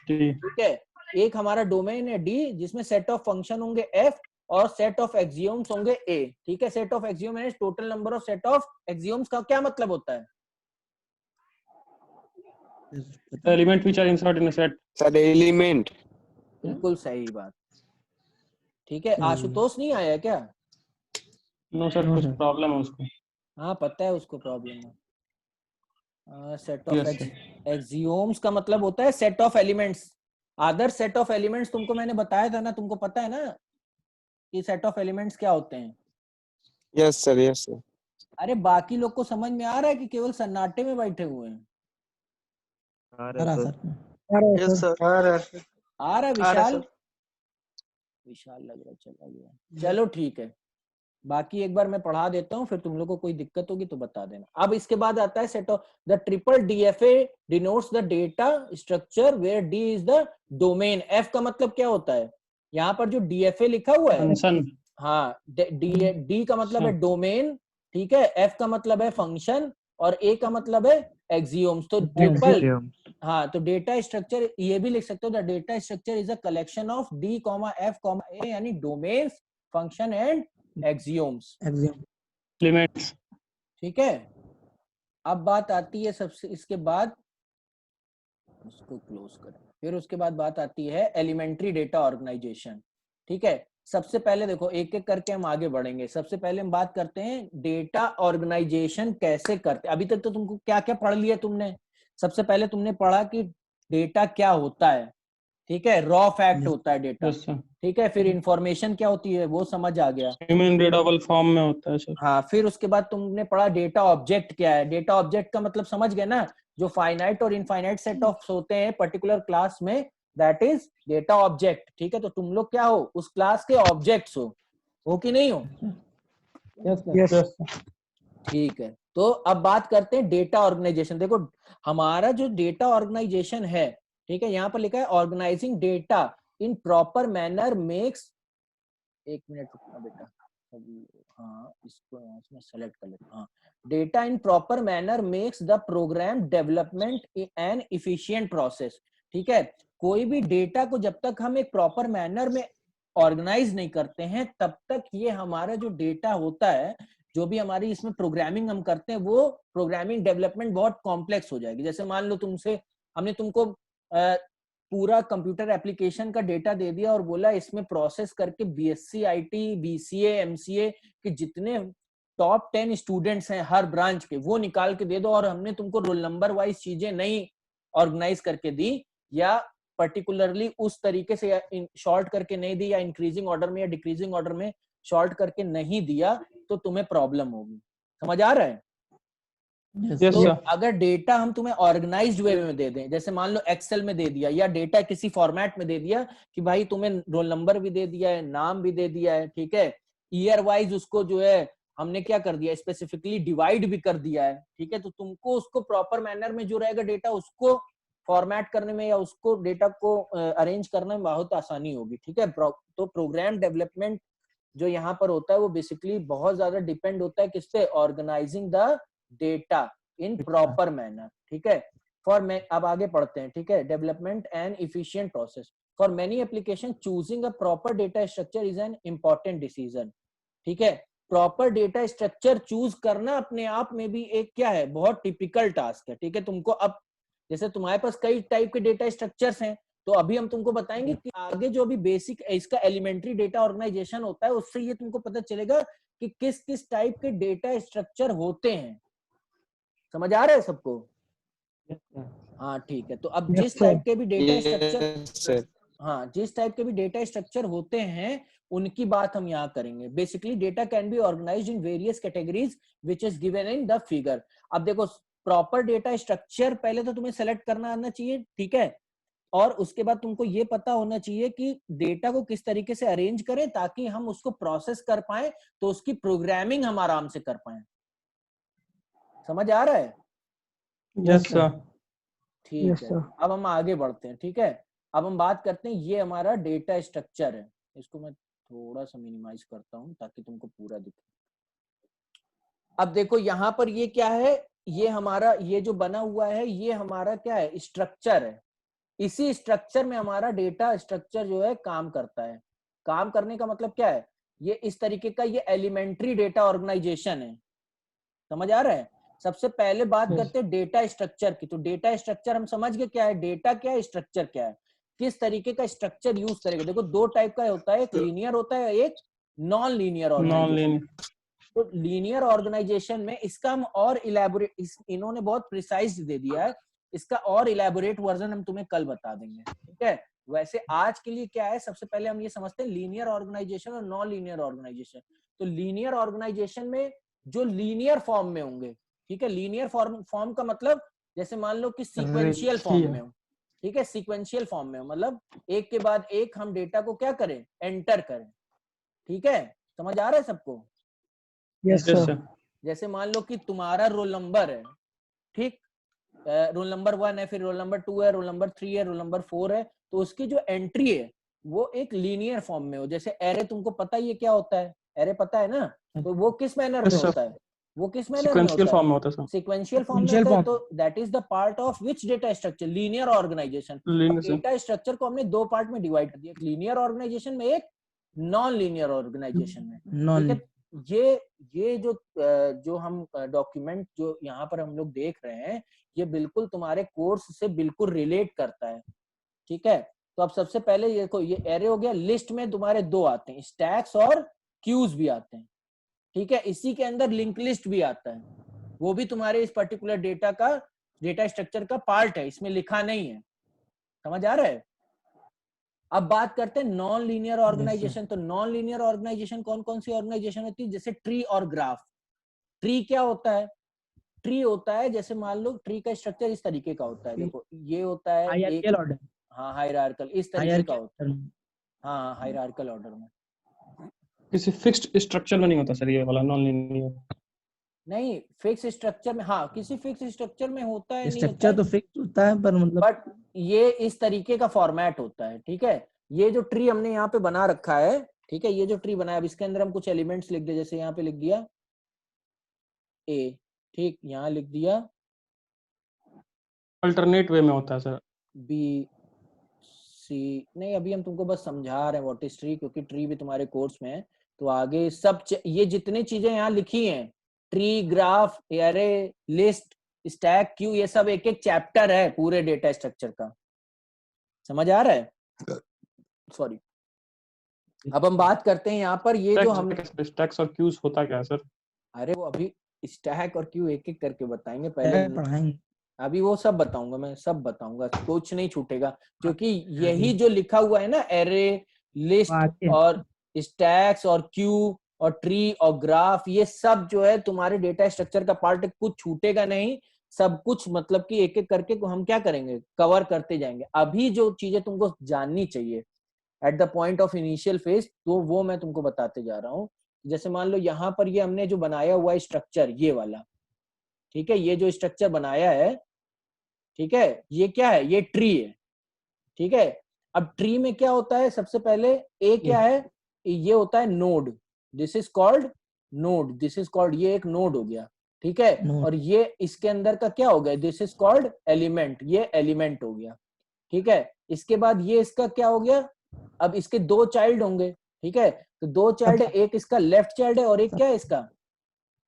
ठीक है, एक हमारा डोमेन है डी जिसमें सेट ऑफ फंक्शन होंगे एफ और सेट ऑफ एक्सियोम्स होंगे ए. ठीक है, सेट ऑफ एक्सियोम है total number of set of axioms का क्या मतलब होता है, element which are inserted in a set. Sir element. बिल्कुल सही बात. ठीक है, आशुतोष नहीं आया क्या? नो सर, कुछ प्रॉब्लम है उसको. हाँ पता है उसको प्रॉब्लम है. सेट ऑफ एक्सियोम्स का मतलब होता है set of elements. Other set of elements तुमको मैंने बताया था ना, तुमको पता है ना कि सेट ऑफ एलिमेंट्स क्या होते हैं. Yes sir, yes sir. अरे बाकी लोग को समझ में आ रहा है कि केवल सन्नाटे में बैठे हुए हैं? Yes sir. आ रहा है विशाल? विशाल लग रहा है चला गया. चलो ठीक है, बाकी एक बार मैं पढ़ा देता हूँ, फिर तुम लोग को कोई दिक्कत होगी तो बता देना. अब इसके बाद आता है set of the triple DFA denotes the data structure where D is the domain. F का मतलब क्या होता है, यहाँ पर जो डीएफए लिखा हुआ है, हाँ डी का मतलब है डोमेन. ठीक है, एफ का मतलब है फंक्शन और ए का मतलब है एक्सियोम्स. तो ट्रिपल, हाँ तो डेटा स्ट्रक्चर ये भी लिख सकते हो, the data structure is a collection of D comma F comma A, यानी domains, function and axioms, limits. ठीक है. अब बात आती है सबसे, इसके बाद उसको क्लोज करें, फिर उसके बाद बात आती है एलिमेंट्री डेटा ऑर्गेनाइजेशन. ठीक है, सबसे पहले देखो एक एक करके हम आगे बढ़ेंगे. सबसे पहले हम बात करते हैं डेटा ऑर्गेनाइजेशन कैसे करते. अभी तक तो तुमको क्या क्या पढ़ लिया तुमने. सबसे पहले तुमने पढ़ा कि डेटा क्या होता है. ठीक है, रॉ फैक्ट होता है डेटा. ठीक है, फिर इंफॉर्मेशन क्या होती है वो समझ आ गया, ह्यूमन रीडेबल फॉर्म में होता है सर. हाँ, फिर उसके बाद तुमने पढ़ा डेटा ऑब्जेक्ट क्या है. डेटा ऑब्जेक्ट का मतलब समझ गए ना, जो फाइनाइट और इनफाइनाइट सेट ऑफ होते हैं पर्टिकुलर क्लास में, दैट इज डेटा ऑब्जेक्ट. ठीक है, तो तुम लोग क्या हो, उस क्लास के ऑब्जेक्ट्स हो कि नहीं हो. यस. ठीक है, तो अब बात करते हैं डेटा ऑर्गेनाइजेशन. देखो हमारा जो डेटा ऑर्गेनाइजेशन है, ठीक है, यहाँ पर लिखा है organising data in proper manner makes, एक मिनट रुकना बेटा, हाँ इसको यहाँ से मैं सेलेक्ट कर लेता हूँ. हाँ, data in proper manner makes the program development an efficient process. ठीक है, कोई भी डेटा को जब तक हम एक प्रॉपर मैनर में ऑर्गेनाइज नहीं करते हैं तब तक ये हमारा जो डेटा होता है, जो भी हमारी इसमें प्रोग्रामिंग हम करते हैं, वो प्रोग्रामिंग डेवलपमेंट बहुत कॉम्प्लेक्स हो जाएगी. जैसे मान लो हमने तुमको पूरा कंप्यूटर एप्लीकेशन का डेटा दे दिया और बोला इसमें प्रोसेस करके बीएससी आईटी, बीसीए, एमसीए के जितने टॉप 10 स्टूडेंट्स हैं हर ब्रांच के, वो निकाल के दे दो, और हमने तुमको रोल नंबर वाइज चीजें नहीं ऑर्गेनाइज करके दी, या पर्टिकुलरली उस तरीके से शॉर्ट करके नहीं दी, या इंक्रीजिंग ऑर्डर में या डिक्रीजिंग ऑर्डर में, सॉर्ट करके नहीं दिया तो तुम्हें प्रॉब्लम होगी। समझ आ रहा है? Yes, Yes, तो sir. अगर डेटा हम तुम्हें ऑर्गेनाइज्ड वे में दे दें, जैसे मान लो एक्सेल में दे दिया या डेटा किसी फॉर्मेट में दे दिया कि भाई तुम्हें रोल नंबर भी दे दिया है, नाम भी दे दिया है, ठीक है, ईयर वाइज उसको जो है हमने क्या कर दिया, स्पेसिफिकली डिवाइड भी कर दिया है, ठीक है, तो तुमको उसको प्रॉपर मैनर में जो रहेगा डेटा उसको फॉर्मेट करने में या उसको डेटा को अरेंज करने में बहुत आसानी होगी, ठीक है। तो प्रोग्राम डेवलपमेंट जो यहाँ पर होता है वो बेसिकली बहुत ज्यादा डिपेंड होता है किससे, organising the data in proper manner, ठीक है। अब आगे पढ़ते हैं, ठीक है। Development and efficient process for many application choosing a proper data structure is an important decision, ठीक है। प्रॉपर डेटा स्ट्रक्चर चूज करना अपने आप में भी एक क्या है, बहुत टिपिकल टास्क है, ठीक है। तुमको अब जैसे तुम्हारे पास कई टाइप के डेटा स्ट्रक्चर्स हैं, तो अभी हम तुमको बताएंगे कि आगे जो भी बेसिक इसका एलिमेंट्री डेटा ऑर्गेनाइजेशन होता है उससे ये तुमको पता चलेगा कि किस किस टाइप के डेटा स्ट्रक्चर होते हैं। समझ आ रहा है सबको? हाँ ठीक है। तो अब जिस टाइप के भी डेटा स्ट्रक्चर, हाँ जिस टाइप के भी डेटा स्ट्रक्चर होते हैं उनकी बात हम यहाँ करेंगे। Basically data can be organised in various categories which is given in the figure. अब देखो प्रॉपर डेटा स्ट्रक्चर पहले तो तुम्हें सेलेक्ट करना आना चाहिए, ठीक है, और उसके बाद तुमको ये पता होना चाहिए कि डेटा को किस तरीके से अरेंज करें ताकि हम उसको प्रोसेस कर पाए, तो उसकी प्रोग्रामिंग हम आराम से कर पाए। समझ आ रहा है? Yes, sir. ठीक है। अब हम आगे बढ़ते हैं, ठीक है। अब हम बात करते हैं, ये हमारा डेटा स्ट्रक्चर है, इसको मैं थोड़ा सा मिनिमाइज करता हूं ताकि तुमको पूरा दिखे। अब देखो यहाँ पर ये क्या है, ये हमारा ये जो बना हुआ है ये हमारा क्या है, स्ट्रक्चर है। इसी स्ट्रक्चर में हमारा डेटा स्ट्रक्चर जो है काम करता है। काम करने का मतलब क्या है, ये इस तरीके का ये एलिमेंट्री डेटा ऑर्गेनाइजेशन है। समझ आ रहा है? सबसे पहले बात करते हैं डेटा स्ट्रक्चर की। तो डेटा स्ट्रक्चर हम समझ गए क्या है, डेटा क्या है, स्ट्रक्चर क्या है, किस तरीके का स्ट्रक्चर यूज करेगा। देखो दो टाइप का होता है, एक लीनियर होता है, एक नॉन लीनियर ऑर्गेनाइजेशन। तो लीनियर ऑर्गेनाइजेशन में इसका हम और इलेबोरेट, इन्होंने बहुत प्रिसाइज दे दिया है, इसका और इलेबोरेट वर्जन हम तुम्हें कल बता देंगे, ठीक है। वैसे आज के लिए क्या है, सबसे पहले हम ये समझते हैं लीनियर ऑर्गेनाइजेशन और नॉन लीनियर ऑर्गेनाइजेशन। तो लीनियर ऑर्गेनाइजेशन में जो लीनियर फॉर्म में होंगे, ठीक है, लीनियर फॉर्म का मतलब जैसे मान लो कि सीक्वेंशियल फॉर्म में हो, ठीक है, सीक्वेंशियल फॉर्म में हो मतलब एक के बाद एक हम डेटा को क्या करें, एंटर करें, ठीक है। समझ आ रहा है सबको? Yes, sir. जैसे मान लो कि तुम्हारा रोल नंबर है, ठीक, रोल नंबर 1 है, फिर रोल नंबर 2 है, रोल नंबर 3 है, रोल नंबर 4 है, तो उसकी जो एंट्री है वो एक लीनियर फॉर्म में हो। जैसे एरे तुमको पता ही है क्या होता है, एरे पता है ना, तो वो किस मैनर में होता है, वो किस मैनर में होता है, सीक्वेंशियल फॉर्म में होता है। तो that is the part of which data structure, linear organisation. Data structure को हमने दो पार्ट में डिवाइड कर दिया, एक लीनियर ऑर्गेनाइजेशन में, एक नॉन लीनियर ऑर्गेनाइजेशन में, ठीक है। ये जो हम डॉक्यूमेंट जो यहाँ पर हम लोग देख रहे हैं ये बिल्कुल तुम्हारे कोर्स से बिल्कुल रिलेट करता है, ठीक है। तो अब सबसे पहले ये देखो, ये एरे हो गया, लिस्ट में तुम्हारे दो आते हैं, स्टैक्स और क्यूज भी आते हैं, ठीक है। इसी के अंदर लिंक लिस्ट भी आता है, वो भी तुम्हारे इस पर्टिकुलर डेटा स्ट्रक्चर का पार्ट है, इसमें लिखा नहीं है। समझ आ रहा है? अब बात करते हैं नॉन लीनियर ऑर्गेनाइजेशन। तो नॉन लीनियर ऑर्गेनाइजेशन कौन कौन सी ऑर्गेनाइजेशन होती है, जैसे ट्री और ग्राफ। ट्री क्या होता है, ट्री होता है जैसे मान लो ट्री का स्ट्रक्चर इस तरीके का होता है, देखो ये होता है एक, ऑर्डर, हाँ हायरार्किकल इस तरीके का होता है, हाँ हायरार्किकल ऑर्डर में। किसी फिक्स्ड स्ट्रक्चर में नहीं होता सर ये वाला नॉन लीनियर? नहीं, फिक्स स्ट्रक्चर में, हाँ किसी फिक्स स्ट्रक्चर में होता है, स्ट्रक्चर तो फिक्स होता है पर मतलब बट ये इस तरीके का फॉर्मेट होता है, ठीक है। ये जो ट्री हमने यहाँ पे बना रखा है, ठीक है, ये जो ट्री बनाया, अब इसके अंदर हम कुछ एलिमेंट्स लिख दे, जैसे यहाँ पे लिख दिया ए, ठीक, यहाँ लिख दिया अल्टरनेट वे में होता है सर, बी सी। नहीं अभी हम तुमको बस समझा रहे हैं व्हाट इज ट्री, क्योंकि ट्री भी तुम्हारे कोर्स में है, तो आगे सब ये जितने चीजें यहाँ लिखी हैं, tree, graph, array, list, stack, Q, ये सब एक एक चैप्टर है पूरे डेटा स्ट्रक्चर का। समझ आ रहा है? सॉरी। अब हम बात करते हैं यहाँ पर ये जो हम स्टैक्स और क्यूज होता क्या है सर? अरे वो अभी स्टैक और क्यू एक एक करके बताएंगे, पहले पढ़ाएंगे, अभी वो सब बताऊंगा, मैं सब बताऊंगा, कुछ नहीं छूटेगा, क्योंकि यही जो लिखा हुआ है ना, एरे, लिस्ट और स्टैक्स और क्यू और ट्री और ग्राफ, ये सब जो है तुम्हारे डेटा स्ट्रक्चर का पार्ट, कुछ छूटेगा नहीं, सब कुछ मतलब कि एक एक करके हम क्या करेंगे, कवर करते जाएंगे। अभी जो चीजें तुमको जाननी चाहिए at the point of initial phase, तो वो मैं तुमको बताते जा रहा हूँ। जैसे मान लो यहाँ पर ये हमने जो बनाया हुआ स्ट्रक्चर, ये वाला, ठीक है, ये जो स्ट्रक्चर बनाया है, ठीक है, ये क्या है, ये ट्री है, ठीक है। अब ट्री में क्या होता है, सबसे पहले ए क्या है, ये होता है node, this is called node, this is called, ये एक नोड हो गया, ठीक है। और ये इसके अंदर का क्या हो गया, दिस इज कॉल्ड एलिमेंट, ये एलिमेंट हो गया, ठीक है। इसके बाद ये इसका क्या हो गया, अब इसके दो चाइल्ड होंगे, ठीक है, तो दो चाइल्ड है, एक इसका लेफ्ट चाइल्ड है और एक क्या है इसका,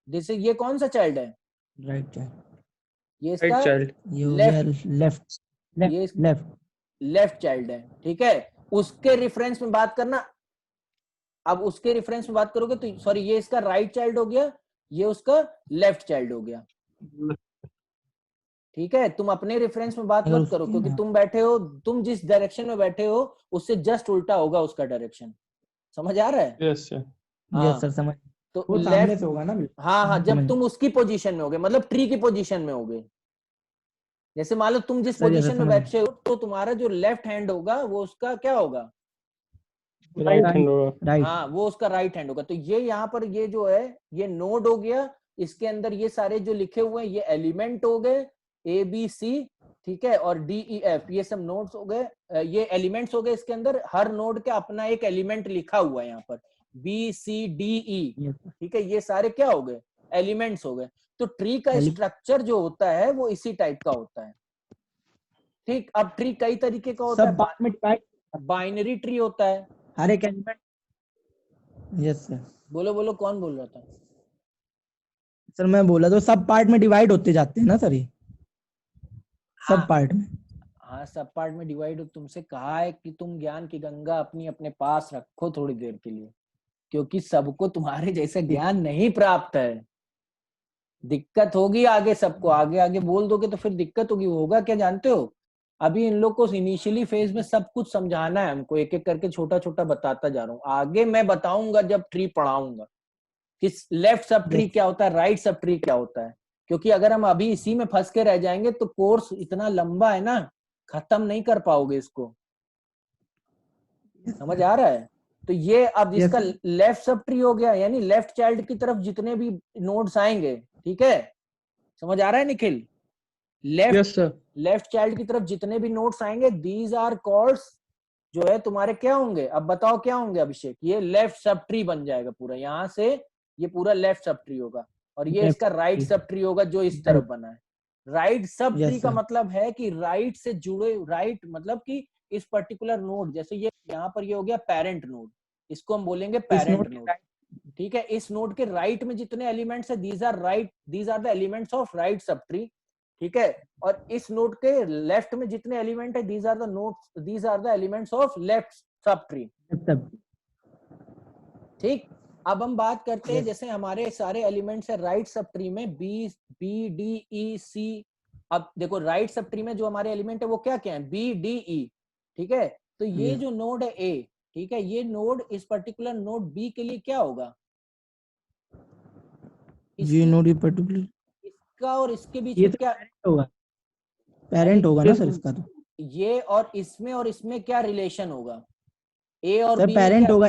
दिस इज, ये कौन सा चाइल्ड है, राइट चाइल्ड, ये इसका लेफ्ट लेफ्ट चाइल्ड है, ठीक है। उसके रेफरेंस में बात करना, अब उसके रेफरेंस में बात करोगे तो सॉरी, ये इसका राइट चाइल्ड हो गया, ये उसका लेफ्ट चाइल्ड हो गया, ठीक है। तुम अपने रेफरेंस में बात मत करो, क्योंकि तुम बैठे हो, तुम जिस डायरेक्शन में बैठे हो उससे जस्ट उल्टा होगा उसका डायरेक्शन, समझ आ रहा है? यस सर, यस सर, समझ, तो वो सामने से होगा ना, हाँ, जब तुम उसकी पोजीशन में होगे, मतलब ट्री की पोजीशन में होगे, जैसे मान लो तुम जिस पोजीशन में बैठे हो, तो तुम्हारा जो लेफ्ट हैंड होगा वो उसका क्या होगा, राइट हैंड होगा, हाँ, वो उसका राइट हैंड होगा। तो ये यहाँ पर ये जो है, ये नोड हो गया, इसके अंदर ये सारे जो लिखे हुए हैं ये एलिमेंट हो गए, ए बी सी, ठीक है, और डी ई एफ, ये सब नोड्स हो गए, ये एलिमेंट्स हो गए। इसके अंदर हर नोड का अपना एक एलिमेंट लिखा हुआ है, यहाँ पर बी सी डी ई, ठीक है, ये सारे क्या हो गए, एलिमेंट्स हो गए। तो ट्री का स्ट्रक्चर जो होता है वो इसी टाइप का होता है, ठीक। अब ट्री कई तरीके का होता है, पार्ट में डिवाइड, बाइनरी ट्री होता है, हर एक एलिमेंट, यस सर, बोलो बोलो, कौन बोल रहा था? सर मैं बोला तो सब पार्ट में डिवाइड होते जाते हैं ना सर, ये सब पार्ट में, हाँ, सब पार्ट में डिवाइड हो। तुमसे कहा है कि तुम ज्ञान की गंगा अपनी अपने पास रखो थोड़ी देर के लिए, क्योंकि सबको तुम्हारे जैसे ज्ञान नहीं प्राप्त है, दिक्कत होगी आगे, सबको आगे आगे बोल दोगे तो फिर दिक्कत होगी। होगा क्या जानते हो, अभी इन लोग को इनिशियली फेज में सब कुछ समझाना है हमको, एक एक करके छोटा छोटा बताता जा रहा हूँ। आगे मैं बताऊंगा जब ट्री पढ़ाऊंगा कि लेफ्ट सब ट्री क्या होता है, राइट सब ट्री क्या होता है, क्योंकि अगर हम अभी इसी में फंस के रह जाएंगे तो कोर्स इतना लंबा है ना, खत्म नहीं कर पाओगे इसको, समझ आ रहा है? तो ये अब इसका लेफ्ट सब ट्री हो गया, यानी लेफ्ट चाइल्ड की तरफ जितने भी नोड्स आएंगे, ठीक है, समझ आ रहा है निखिल? लेफ्ट चाइल्ड की तरफ जितने भी नोड्स आएंगे, दीज आर कॉल्ड, जो है तुम्हारे क्या होंगे, अब बताओ क्या होंगे अभिषेक? ये लेफ्ट सब ट्री बन जाएगा पूरा, यहाँ से ये पूरा लेफ्ट सब ट्री होगा, और ये इसका राइट सब ट्री होगा जो इस तरफ बना है। राइट सब ट्री का मतलब है कि राइट से जुड़े, राइट मतलब कि इस पर्टिकुलर नोड, जैसे ये यहाँ पर ये हो गया पेरेंट नोड, इसको हम बोलेंगे पेरेंट नोड, ठीक है। इस नोड के राइट में जितने एलिमेंट्स है, these are the elements of right subtree, ठीक है। और इस नोड के लेफ्ट में जितने एलिमेंट है, these are the elements of left subtree, ठीक। अब हम बात करते हैं, जैसे हमारे सारे एलिमेंट्स है राइट सब ट्री में, बी डी ई सी। अब देखो राइट सब ट्री में जो हमारे एलिमेंट है वो क्या क्या है, बी डी ई, ठीक है। तो ये जो नोड है ए, ठीक है, ये नोड इस पर्टिकुलर नोड बी के लिए क्या होगा, ये नोड ये पर्टिकुलर, इसका और इसके बीच में क्या होगा, पेरेंट होगा ना सर इसका, तो ये और इसमें क्या रिलेशन होगा, ए और बी पेरेंट होगा।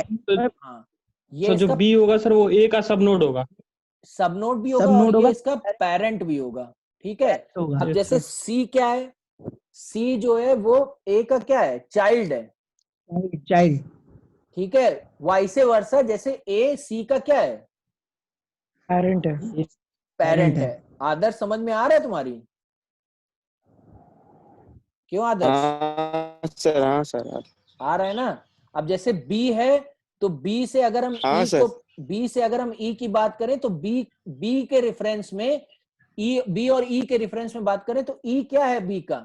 हाँ, ये जो बी होगा सर वो ए का सब नोड होगा, सब नोड भी होगा, और ये इसका पेरेंट भी होगा, ठीक है। अब जैसे सी क्या है, सी जो है वो ए का क्या है, चाइल्ड है, चाइल्ड, ठीक है। वाइसे वर्सा, जैसे ए सी का क्या है, पेरेंट है, पेरेंट है। आदर्श समझ में आ रहा है तुम्हारी? क्यों आदर्श? सर हाँ सर आ रहा है ना। अब जैसे बी है, तो बी से अगर हम ई की बात करें तो बी के रेफरेंस में बी और ई के रेफरेंस में बात करें तो ई क्या है, बी का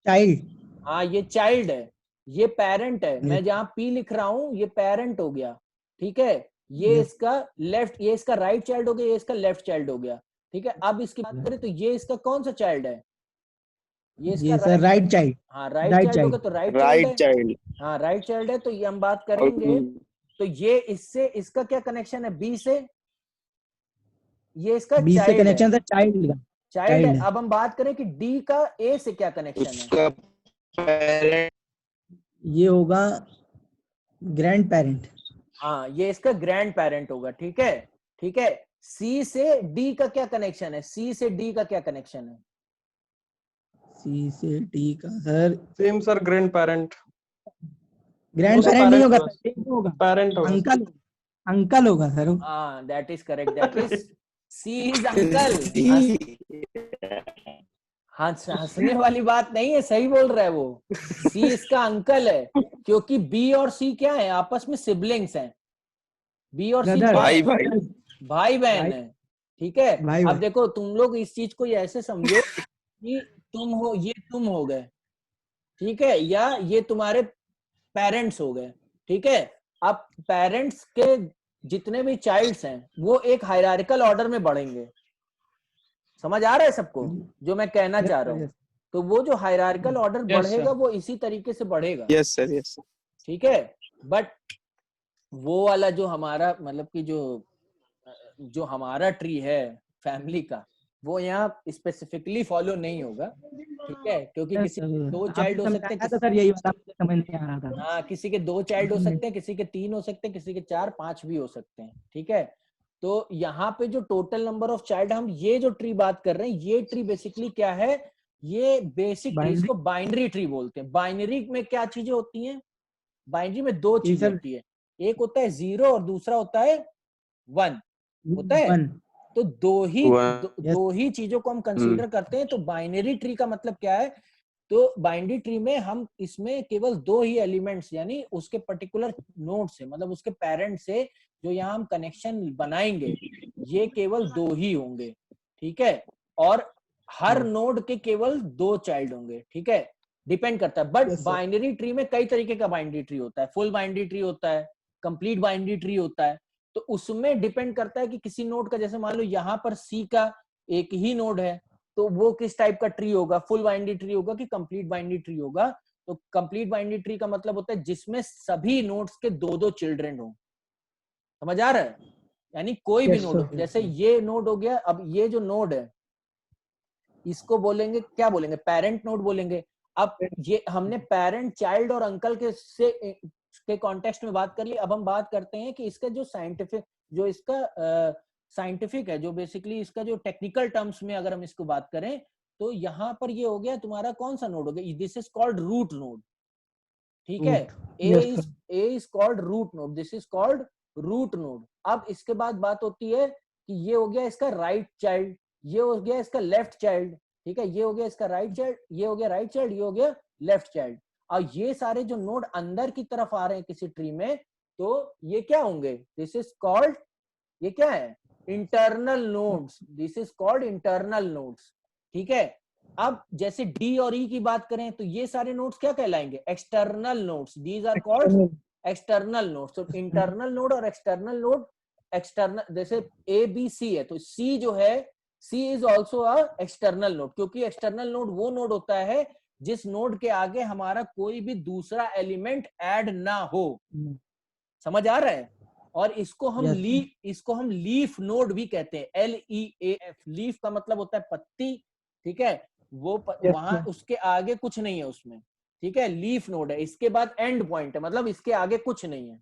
चाइल्ड, हाँ, ये चाइल्ड है, ये पेरेंट है। मैं जहां पी लिख रहा हूं ये पेरेंट हो गया, ठीक है। ये इसका लेफ्ट, ये इसका राइट चाइल्ड हो गया, ये इसका लेफ्ट चाइल्ड हो गया, ठीक है। अब इसकी बात करें तो ये इसका कौन सा चाइल्ड है, ये इसका राइट चाइल्ड, हाँ राइट चाइल्ड होगा, तो राइट चाइल्ड, हाँ राइट चाइल्ड है। तो ये हम बात करेंगे तो ये इससे इसका क्या कनेक्शन है बी से, ये इसका बी से चाइल्ड है, कनेक्शन है, चाइल्ड का चाइल्ड है। है। अब हम बात करें कि डी का ए से क्या कनेक्शन है, उसका पेरेंट ये होगा ग्रैंड पेरेंट। हाँ ये इसका ग्रैंड पेरेंट होगा, ठीक है, ठीक है। सी से डी का क्या कनेक्शन है, सी से डी का क्या कनेक्शन है, सी से डी का sir same sir, grandparent. Grand उसका पेरेंट नहीं होगा parent सर, ये होगा पेरेंट होगा। अंकल, अंकल होगा सर। हाँ that is correct, that is C is uncle. हंसने वाली बात नहीं है, सही बोल रहा है वो, सी इसका अंकल है, क्योंकि बी और सी क्या है, आपस में सिबलिंग्स हैं, बी और सी ब्रदर, भाई भाई भाई बहन है, ठीक है। भाई अब भाई। देखो तुम लोग इस चीज को ऐसे समझो कि तुम हो, ये तुम हो गए, ठीक है, या ये तुम्हारे पेरेंट्स हो गए, ठीक है। अब पेरेंट्स के जितने भी चाइल्ड्स हैं वो एक हायरार्किकल ऑर्डर में बढ़ेंगे, समझ आ रहा है सबको जो मैं कहना चाह रहा हूँ। तो वो जो हायरार्किकल ऑर्डर Yes, बढ़ेगा sir. वो इसी तरीके से बढ़ेगा, यस सर यस ठीक है। बट वो वाला जो हमारा मतलब कि जो हमारा ट्री है फैमिली का, वो यहाँ स्पेसिफिकली फॉलो नहीं होगा, ठीक है, क्योंकि किसी के दो चाइल्ड हो सकते हैं, सर यही वाला मुझे समझ नहीं आ रहा था। हाँ किसी के 2 चाइल्ड हो सकते हैं, किसी के 3 हो सकते हैं, किसी के 4 5 भी हो सकते हैं, ठीक है। तो यहाँ पे जो टोटल नंबर ऑफ चाइल्ड, हम ये जो ट्री बात कर रहे हैं, ये ट्री बेसिकली क्या है, ये बेसिक ट्री, इसको बाइनरी ट्री बोलते हैं। बाइनरी में क्या चीजें होती हैं, बाइनरी में 2 चीजें होती है, एक होता है 0 और दूसरा होता है 1, होता है। तो दो ही चीजों को हम कंसीडर करते हैं। तो बाइनरी ट्री का मतलब क्या है, तो बाइनरी ट्री में हम इसमें केवल 2 ही एलिमेंट्स, यानी उसके पर्टिकुलर नोड से, मतलब उसके पेरेंट से जो यहाँ हम कनेक्शन बनाएंगे, ये केवल 2 ही होंगे, ठीक है। और हर नोड के केवल 2 चाइल्ड होंगे, ठीक है, डिपेंड करता है। बट बाइनरी ट्री में कई तरीके का बाइनरी ट्री होता है, फुल बाइनरी ट्री होता है, कंप्लीट बाइनरी ट्री होता है। तो उसमें डिपेंड करता है कि किसी नोड का, जैसे मान लो यहाँ पर सी का एक ही नोड है, तो वो किस टाइप का ट्री होगा, फुल बाइनरी ट्री होगा कि कंप्लीट बाइनरी ट्री होगा। तो कंप्लीट बाइनरी ट्री का मतलब होता है जिसमें सभी नोड्स के 2-2 चिल्ड्रन हो, समझ आ रहा है, यानी कोई भी नोड, जैसे ये नोड हो गया, अब ये जो नोड है इसको बोलेंगे, क्या बोलेंगे, पेरेंट नोड बोलेंगे। अब ये हमने पेरेंट, चाइल्ड और अंकल के कॉन्टेक्स्ट में बात कर ली। अब हम बात करते हैं कि इसका जो साइंटिफिक है, जो बेसिकली इसका जो टेक्निकल टर्म्स में अगर हम इसको बात करें, तो यहाँ पर ये हो गया तुम्हारा कौन सा नोड हो गया, this is called root node, ठीक है। A is called root node, this is called root node. अब इसके बाद बात होती है कि ये हो गया इसका राइट चाइल्ड, ये हो गया इसका लेफ्ट चाइल्ड, ठीक है, ये हो गया इसका राइट चाइल्ड, ये हो गया राइट चाइल्ड, ये हो गया लेफ्ट चाइल्ड। और ये सारे जो नोड अंदर की तरफ आ रहे हैं किसी ट्री में, तो ये क्या होंगे, दिस इज कॉल्ड, ये क्या है, internal nodes, this is called internal nodes, ठीक है। अब जैसे डी और ई की बात करें, तो ये सारे नोड्स क्या कहलाएंगे, external nodes, these are called external nodes. तो इंटरनल नोड और एक्सटर्नल नोड, एक्सटर्नल जैसे ए बी सी है, तो सी जो है, C is also a external node, क्योंकि एक्सटर्नल नोड वो नोड होता है जिस नोड के आगे हमारा कोई भी दूसरा एलिमेंट ऐड ना हो, समझ आ रहा है। और इसको हम लीफ नोड भी कहते हैं, LEAF, लीफ का मतलब होता है पत्ती, ठीक है, वो वहां उसके आगे कुछ नहीं है उसमें, ठीक है, लीफ नोड है। इसके बाद एंड पॉइंट है, मतलब इसके आगे कुछ नहीं है।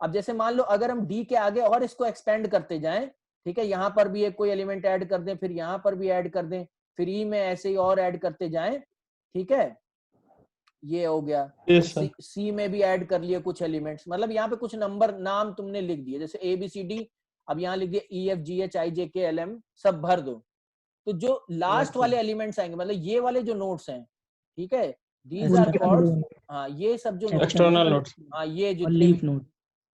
अब जैसे मान लो अगर हम डी के आगे और इसको एक्सपेंड करते जाएं, ठीक है, यहाँ पर भी एक कोई एलिमेंट ऐड कर दें, फिर यहाँ पर भी ऐड कर दें, फिर ई में ऐसे ही और ऐड करते जाएं, ठीक है, ये हो गया। सी में भी ऐड कर लिए कुछ एलिमेंट्स, मतलब यहाँ पे कुछ नंबर नाम तुमने लिख दिए, जैसे ABCD, अब यहाँ लिख दिया EFGHIJKLM, सब भर दो। तो जो लास्ट वाले एलिमेंट्स आएंगे, मतलब ये वाले जो नोड्स हैं, ठीक है, दीज आर कॉल्ड, हाँ ये सब जो एक्सटर्नल नोड्स, हाँ ये जितने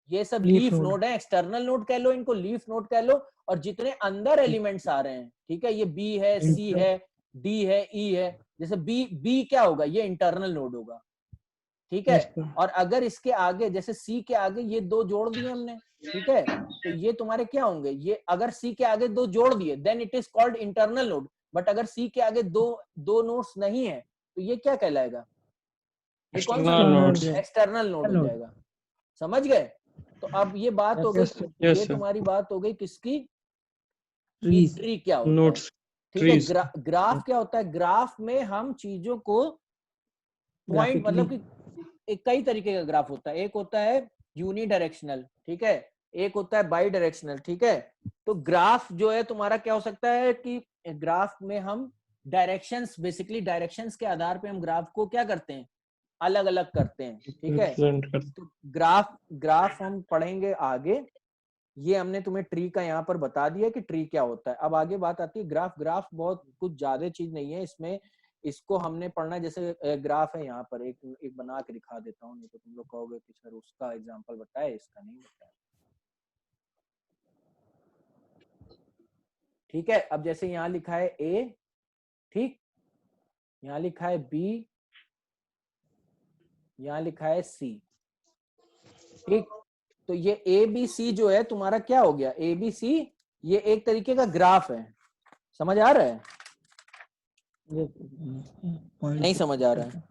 ये सब लीफ नोड है, एक्सटर्नल नोड कह लो इनको, लीफ नोड कह लो। और जितने अंदर एलिमेंट्स आ रहे हैं, ठीक है, ये बी है, सी है, डी है, ई है, जैसे बी क्या होगा, ये इंटरनल नोड होगा, ठीक है। और अगर इसके आगे, जैसे सी के आगे ये 2 जोड़ दिए हमने, ठीक है, तो ये तुम्हारे क्या होंगे, ये अगर सी के आगे 2 जोड़ दिए, then it is called internal node. But अगर सी के आगे दो नोड्स नहीं है, तो ये क्या कहलाएगा, ये कौन सा नोड, एक्सटर्नल नोड हो जाएगा, समझ गए। तो अब ये बात हो गई, Yes, sir. Yes, ये sir. तुम्हारी बात हो गई किसकी, ट्रीज। ट्री क्या होता है, Nodes, ठीक है। trees. ग्राफ क्या होता है, ग्राफ में हम चीजों को पॉइंट, मतलब कि कई तरीके का ग्राफ होता है। एक होता है यूनी डायरेक्शनल, ठीक है, एक होता है बाई डायरेक्शनल, ठीक है। तो ग्राफ जो है तुम्हारा क्या हो सकता है कि ग्राफ में हम डायरेक्शंस, बेसिकली डायरेक्शंस के आधार पे हम ग्राफ को क्या करते हैं, अलग अलग करते हैं, ठीक है। Represent करते तो ग्राफ हम पढ़ेंगे आगे। ये हमने तुम्हें ट्री का यहाँ पर बता दिया कि ट्री क्या होता है। अब आगे बात आती है ग्राफ। ग्राफ बहुत कुछ ज्यादा चीज नहीं है इसमें, इसको हमने पढ़ना है। जैसे ग्राफ है यहाँ पर, एक बना के दिखा देता हूँ, नहीं तो तुम लोग कहोगे कि सर उसका एग्जांपल बताए, इसका नहीं बताया, ठीक है। अब जैसे यहाँ लिखा है ए, ठीक, यहाँ लिखा है बी, यहाँ लिखा है सी, ठीक। तो ये ए बी सी जो है तुम्हारा क्या हो गया, ए बी सी, ये एक तरीके का ग्राफ है। समझ आ रहा है, नहीं समझ आ रहा है?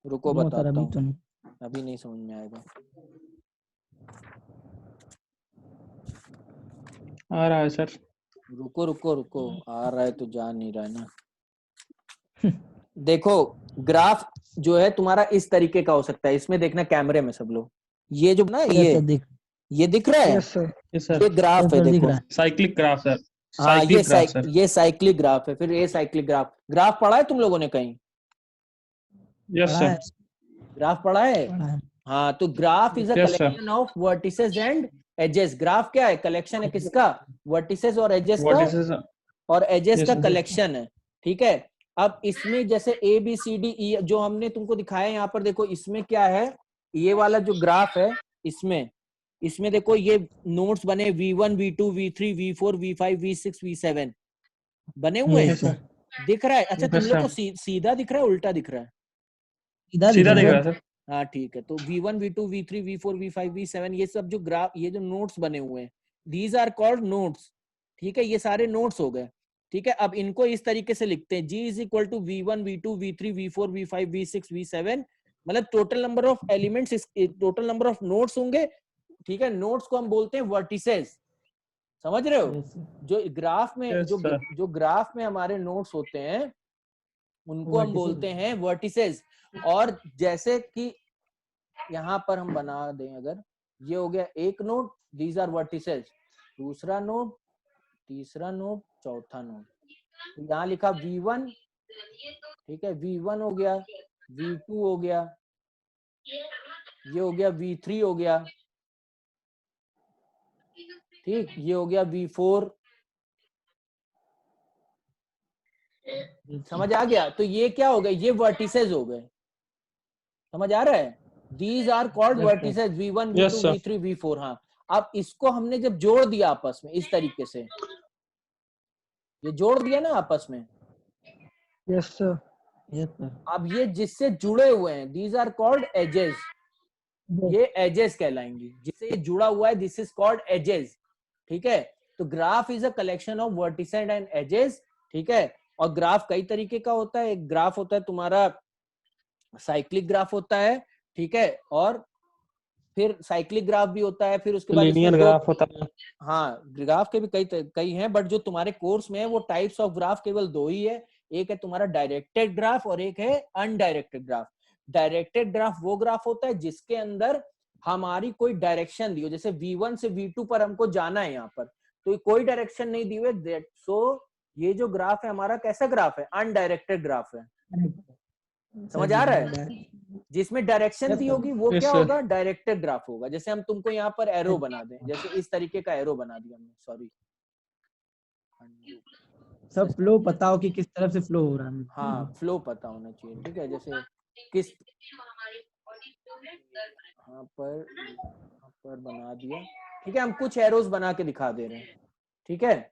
रुको बताता हूँ, अभी नहीं समझ में आएगा। आ रहा है सर। रुको रुको रुको, आ रहा है तो जा नहीं रहा है ना। देखो ग्राफ जो है तुम्हारा इस तरीके का हो सकता है। इसमें देखना कैमरे में सब लोग, ये जो ना ये दिख रहा है, Yes, sir. Yes, sir. ये ग्राफ है, देखो। Cyclic graph sir. हाँ, साइक्लिक ग्राफ सर। ये साइक्लिक ग्राफ है। फिर ये साइक्लिक ग्राफ, ग्राफ पढ़ा है तुम लोगों ने कहीं? Yes sir. ग्राफ पढ़ा है? हाँ, तो graph is a Yes, sir. Collection of vertices and edges. Graph क्या है, कलेक्शन है किसका, वर्टिसेस और एजेस What का, is this? और एजेस Yes, का sir. कलेक्शन है, ठीक है। अब इसमें जैसे A B C D E जो हमने तुमको दिखाया यहाँ पर, देखो इसमें क्या है, ये वाला जो ग्राफ है, इसमें देखो ये नोड्स बने V1 V2 V3 V4 V5 V6 V7 बने हुए हैं, Yes, sir. दिख रहा है? अच्छा, तुम Yes, लोग को sir. सीधा दिख रहा है, उल्टा दिख रहा है? सीधा दिख रहा है सर। हाँ ठीक है। तो V1 V2 V3 V4 V5 V7 ये सब जो ग्राफ, ये जो नोड्स बने हुए हैं, दीज आर कॉल्ड नोड्स, ठीक है। ये सारे नोड्स हो गए, ठीक है। अब इनको इस तरीके से लिखते हैं, G is equal to V1 V2 V3 V4 V5 V6 V7, मतलब total number of elements, total number of nodes होंगे, ठीक है। नोड्स को हम बोलते हैं वर्टिसेस, समझ रहे हो? जो ग्राफ में Yes, sir. जो ग्राफ में हमारे नोड्स होते हैं उनको हम बोलते हैं वर्टिसेस। और जैसे कि यहाँ पर हम बना दें, अगर ये हो गया एक नोड, दीज आर वर्टिसेस, दूसरा नोड, तीसरा नोड, चौथा नोड। तो यहाँ लिखा V1, ठीक है, V1 हो गया, V2 हो गया, ये हो गया V3 हो गया, ठीक, ये हो गया V4। समझ आ गया? तो ये क्या हो गए, ये वर्टिसेस हो गए। समझ आ रहा है? These are called vertices, V1 V2 Yes, sir. V3 V4। हाँ, अब इसको हमने जब जोड़ दिया आपस में इस तरीके से, ये जोड़ दिया ना आपस में, Yes, sir. अब ये जिससे जुड़े हुए हैं, दीज आर कॉल्ड एजेस, ये एजेस कहलाएंगी। जिससे ये जुड़ा हुआ है, दिस इज कॉल्ड एजेस, ठीक है। तो graph is a collection of vertices and edges, ठीक है। और ग्राफ कई तरीके का होता है। एक ग्राफ होता है तुम्हारा साइक्लिक ग्राफ होता है, ठीक है, और फिर साइक्लिक ग्राफ भी होता है, फिर उसके बाद लीनियर ग्राफ होता है। हाँ, ग्राफ के भी कई हैं, बट जो तुम्हारे कोर्स में है वो टाइप्स ऑफ ग्राफ केवल दो ही है। एक है तुम्हारा डायरेक्टेड ग्राफ और एक है अनडायरेक्टेड ग्राफ। डायरेक्टेड ग्राफ वो ग्राफ होता है जिसके अंदर हमारी कोई डायरेक्शन दी हो, जैसे V1 से V2 पर हमको जाना है, यहाँ पर तो कोई डायरेक्शन नहीं दी हुई, सो ये जो ग्राफ है हमारा कैसा ग्राफ है, अनडायरेक्टेड ग्राफ है। समझ आ रहा है? जिसमें डायरेक्शन दी होगी वो Yes, क्या sir. होगा, डायरेक्टेड ग्राफ होगा। जैसे हम तुमको यहाँ पर एरो बना दें, जैसे इस तरीके का एरो बना दिया हमने, सॉरी, सब फ्लो पता हो कि किस तरफ से फ्लो हो रहा है। हाँ, फ्लो पता होना चाहिए, ठीक है। जैसे किस यहाँ पर बना दिया, ठीक है। हम कुछ एरोज बना के दिखा दे रहे हैं, ठीक है।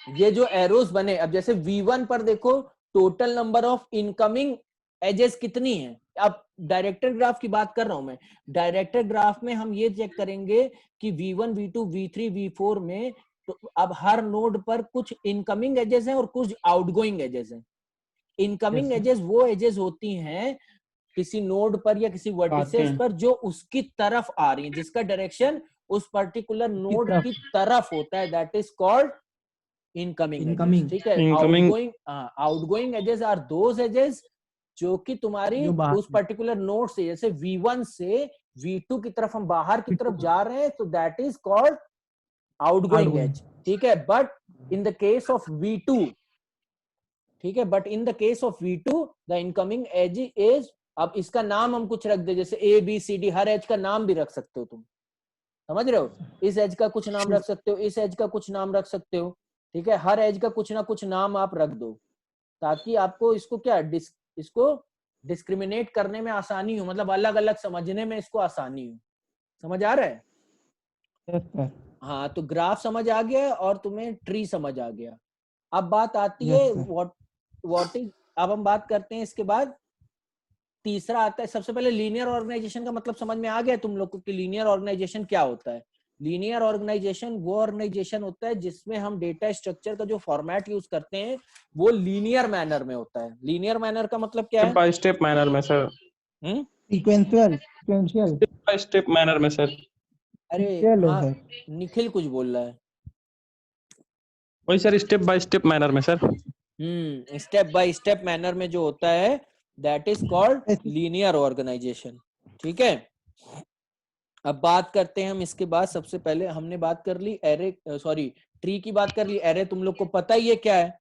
ये जो एरोज बने, अब जैसे V1 पर देखो total number of incoming edges कितनी है। अब डायरेक्टेड ग्राफ की बात कर रहा हूं मैं। डायरेक्टेड ग्राफ में हम ये चेक करेंगे कि V1 V2 V3 V4 में तो अब हर नोड पर कुछ इनकमिंग एजेस हैं और कुछ आउटगोइंग एजेस हैं। इनकमिंग एजेस वो एजेस होती हैं किसी नोड पर या किसी वर्टिसेस पर जो उसकी तरफ आ रही है, जिसका डायरेक्शन उस पर्टिकुलर नोड की तरफ होता है, दैट इज कॉल्ड इनकमिंग। ठीक है, outgoing edges are those edges जो कि तुम्हारी उस पर्टिकुलर नोड से, जैसे V1 से V2 की तरफ हम बाहर की तरफ जा रहे हैं, तो that is called outgoing edge. ठीक है, but in the case of V2, ठीक है, but in the case of V2 the incoming edge is, अब इसका नाम हम कुछ रख दे, जैसे ABCD, हर एज का नाम भी रख सकते हो तुम, समझ रहे हो, इस एज का कुछ नाम रख सकते हो, इस एज का कुछ नाम रख सकते हो। ठीक है, हर एज का कुछ ना कुछ नाम आप रख दो, ताकि आपको इसको क्या इसको डिस्क्रिमिनेट करने में आसानी हो, मतलब अलग अलग समझने में इसको आसानी हो। समझ आ रहा है? yes, हाँ, तो ग्राफ समझ आ गया और तुम्हें ट्री समझ आ गया। अब बात आती है व्हाट इज, अब हम बात करते हैं इसके बाद तीसरा आता है। सबसे पहले लीनियर ऑर्गेनाइजेशन का मतलब समझ में आ गया तुम लोग को कि लीनियर ऑर्गेनाइजेशन क्या होता है। लीनियर ऑर्गेनाइजेशन वो ऑर्गेनाइजेशन होता है जिसमें हम डेटा स्ट्रक्चर का जो फॉर्मेट यूज करते हैं वो लीनियर मैनर में होता है। लीनियर मैनर का मतलब क्या है? स्टेप बाय स्टेप मैनर में sir. Sequential step by step manner में सर। अरे हाँ, निखिल कुछ बोल रहा है। वही sir, step by step manner में sir. Step by step manner में जो होता है that is called linear organisation. ठीक है, अब बात करते हैं हम इसके बाद। सबसे पहले हमने बात कर ली ट्री की बात कर ली। एरे तुम लोग को पता ही है क्या है,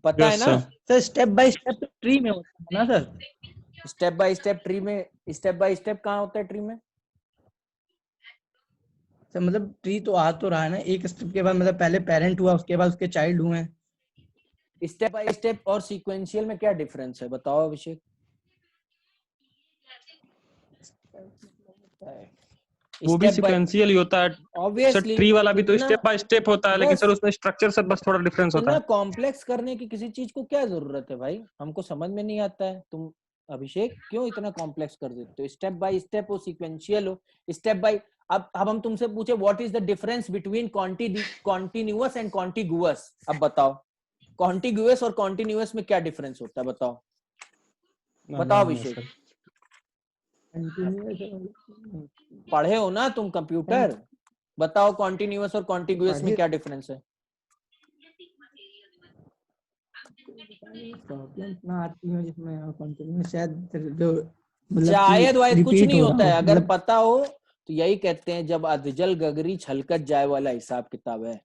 पता है ना सर? स्टेप बाय स्टेप तो ट्री में होता है ना sir? Step by step tree में, स्टेप बाय स्टेप कहाँ होता है ट्री में? सर मतलब ट्री तो आ तो रहा है ना, एक स्टेप के बाद मतलब पहले पेरेंट हुआ, उसके बाद उसके चाइल्ड हुए। स्टेप बाय स्टेप और सीक्वेंशियल में क्या डिफरेंस है, बताओ अभिषेक। वो भी सीक्वेंशियल ही होता है ऑब्वियसली, सर। ट्री वाला भी तो स्टेप बाय स्टेप होता है, लेकिन सर उसमें स्ट्रक्चर से बस थोड़ा डिफरेंस होता है। कॉम्प्लेक्स करने की किसी चीज को क्या जरूरत है भाई, हमको समझ में नहीं आता है। तुम अभिषेक क्यों इतना कॉम्प्लेक्स कर देते हो? स्टेप बाय स्टेप हो, सीक्वेंशियल हो, स्टेप बाय। अब हम तुमसे पूछे what is the difference between continuous and contiguous, अब बताओ कॉन्टिगुअस और कॉन्टिन्यूअस में क्या डिफरेंस होता है, बताओ बताओ अभिषेक। पढ़े हो ना तुम कंप्यूटर, बताओ कॉन्टिन्यूअस और कॉन्टिगुअस में क्या डिफरेंस है? शायद वायद कुछ नहीं होता है, अगर पता हो तो यही कहते हैं जब अधजल गगरी छलकत जाए वाला हिसाब किताब है।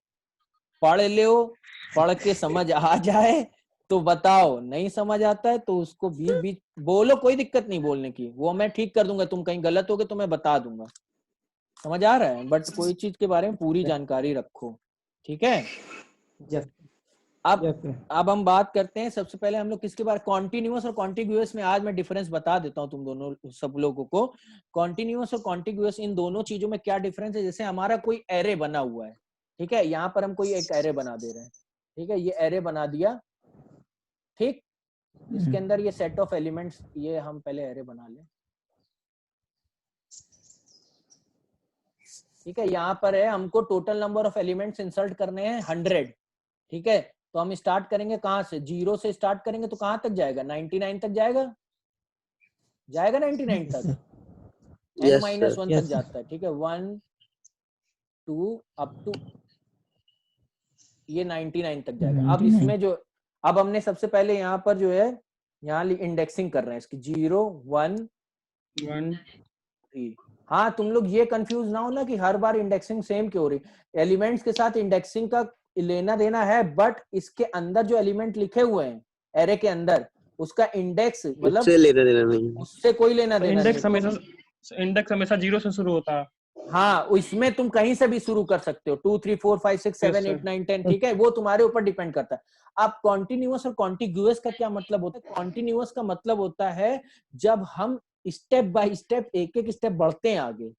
पढ़ लो, पढ़ के समझ आ जाए तो बताओ, नहीं समझ आता है तो उसको बीच बोलो, कोई दिक्कत नहीं बोलने की, वो मैं ठीक कर दूंगा। तुम कहीं गलत होगे तो मैं बता दूंगा, समझ आ रहा है? बट कोई चीज के बारे में पूरी जानकारी रखो, ठीक है? अब हम बात करते हैं। सबसे पहले हम लोग किसके बारे, कॉन्टिन्यूअस और कॉन्टिगुअस में आज मैं डिफरेंस बता देता हूं तुम दोनों सब लोगों को। कॉन्टिन्यूअस और कॉन्टिगुअस इन दोनों चीजों में क्या डिफरेंस है। जैसे हमारा कोई एरे बना हुआ है, ठीक है, यहाँ पर हम कोई एक एरे बना दे रहे हैं, ठीक है, ये एरे बना दिया, ठीक, इसके अंदर ये सेट ऑफ एलिमेंट्स, ये हम पहले एरे बना लें, ठीक है। यहाँ पर है हमको total number of elements insert करने हैं 100, ठीक है। तो हम स्टार्ट करेंगे कहाँ से, 0 से स्टार्ट करेंगे तो कहाँ तक जाएगा, 99 तक जाएगा, 99 तक, n-1 तक जाता है, ठीक है, 1 2 अप टू ये 99 तक जाएगा। अब इसमें जो, अब हमने सबसे पहले यहाँ पर जो है, यहाँ इंडेक्सिंग कर रहे हैं इसकी 0 1 3। हाँ, तुम लोग ये कंफ्यूज ना हो ना कि हर बार इंडेक्सिंग सेम क्यों हो रही। एलिमेंट्स के साथ इंडेक्सिंग का लेना देना है, बट इसके अंदर जो एलिमेंट लिखे हुए हैं एरे के अंदर, उसका इंडेक्स मतलब उससे कोई लेना देना नहीं। इंडेक्स हमेशा 0 से शुरू होता है। हाँ, इसमें तुम कहीं से भी शुरू कर सकते हो, 2 3 4 5 6 7 8 9 10, ठीक है, वो तुम्हारे ऊपर डिपेंड करता है। अब कॉन्टिन्यूअस और कॉन्टिगुअस का क्या मतलब होता है? कॉन्टिन्यूअस का मतलब होता है जब हम स्टेप बाय स्टेप एक एक स्टेप बढ़ते हैं आगे,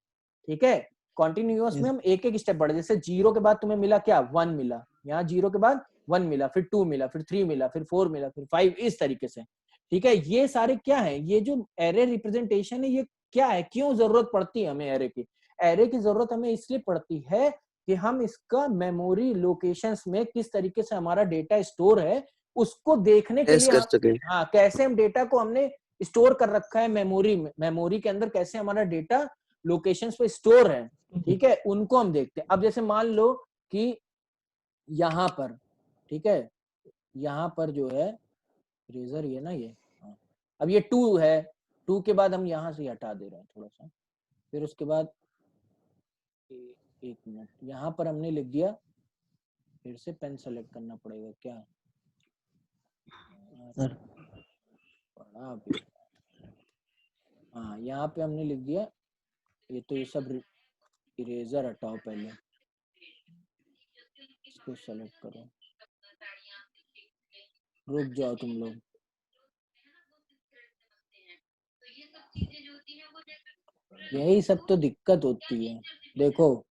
ठीक है। कॉन्टिन्यूअस में हम एक एक स्टेप बढ़े, जैसे 0 के बाद तुम्हें मिला क्या, 1 मिला, यहाँ 0 के बाद 1 मिला, फिर 2 मिला, फिर 3 मिला, फिर 4 मिला, फिर 5, इस तरीके से, ठीक है। ये सारे क्या है, ये जो एरे रिप्रेजेंटेशन है, ये क्या है, क्यों जरूरत पड़ती है हमें एरे की? एरे की जरूरत हमें इसलिए पड़ती है कि हम इसका मेमोरी लोकेशंस में किस तरीके से हमारा डेटा स्टोर है उसको देखने के लिए हाँ, कैसे हम डेटा को हमने स्टोर कर रखा है मेमोरी में, मेमोरी के अंदर कैसे हमारा डेटा लोकेशंस पे स्टोर है, ठीक है, उनको हम देखते हैं। अब जैसे मान लो कि यहाँ पर, ठीक है, यहाँ पर जो है इरेजर ये ना ये, अब ये 2 है, 2 के बाद हम यहाँ से हटा दे रहे हैं थोड़ा सा, फिर उसके बाद 1 मिनट यहाँ पर हमने लिख दिया, फिर से पेन सेलेक्ट करना पड़ेगा क्या सर? हाँ, यहाँ पे हमने लिख दिया, ये तो ये सब इरेजर हटाओ, पहले इसको सेलेक्ट करो, रुक जाओ तुम लोग, यही सब तो दिक्कत होती है। देखो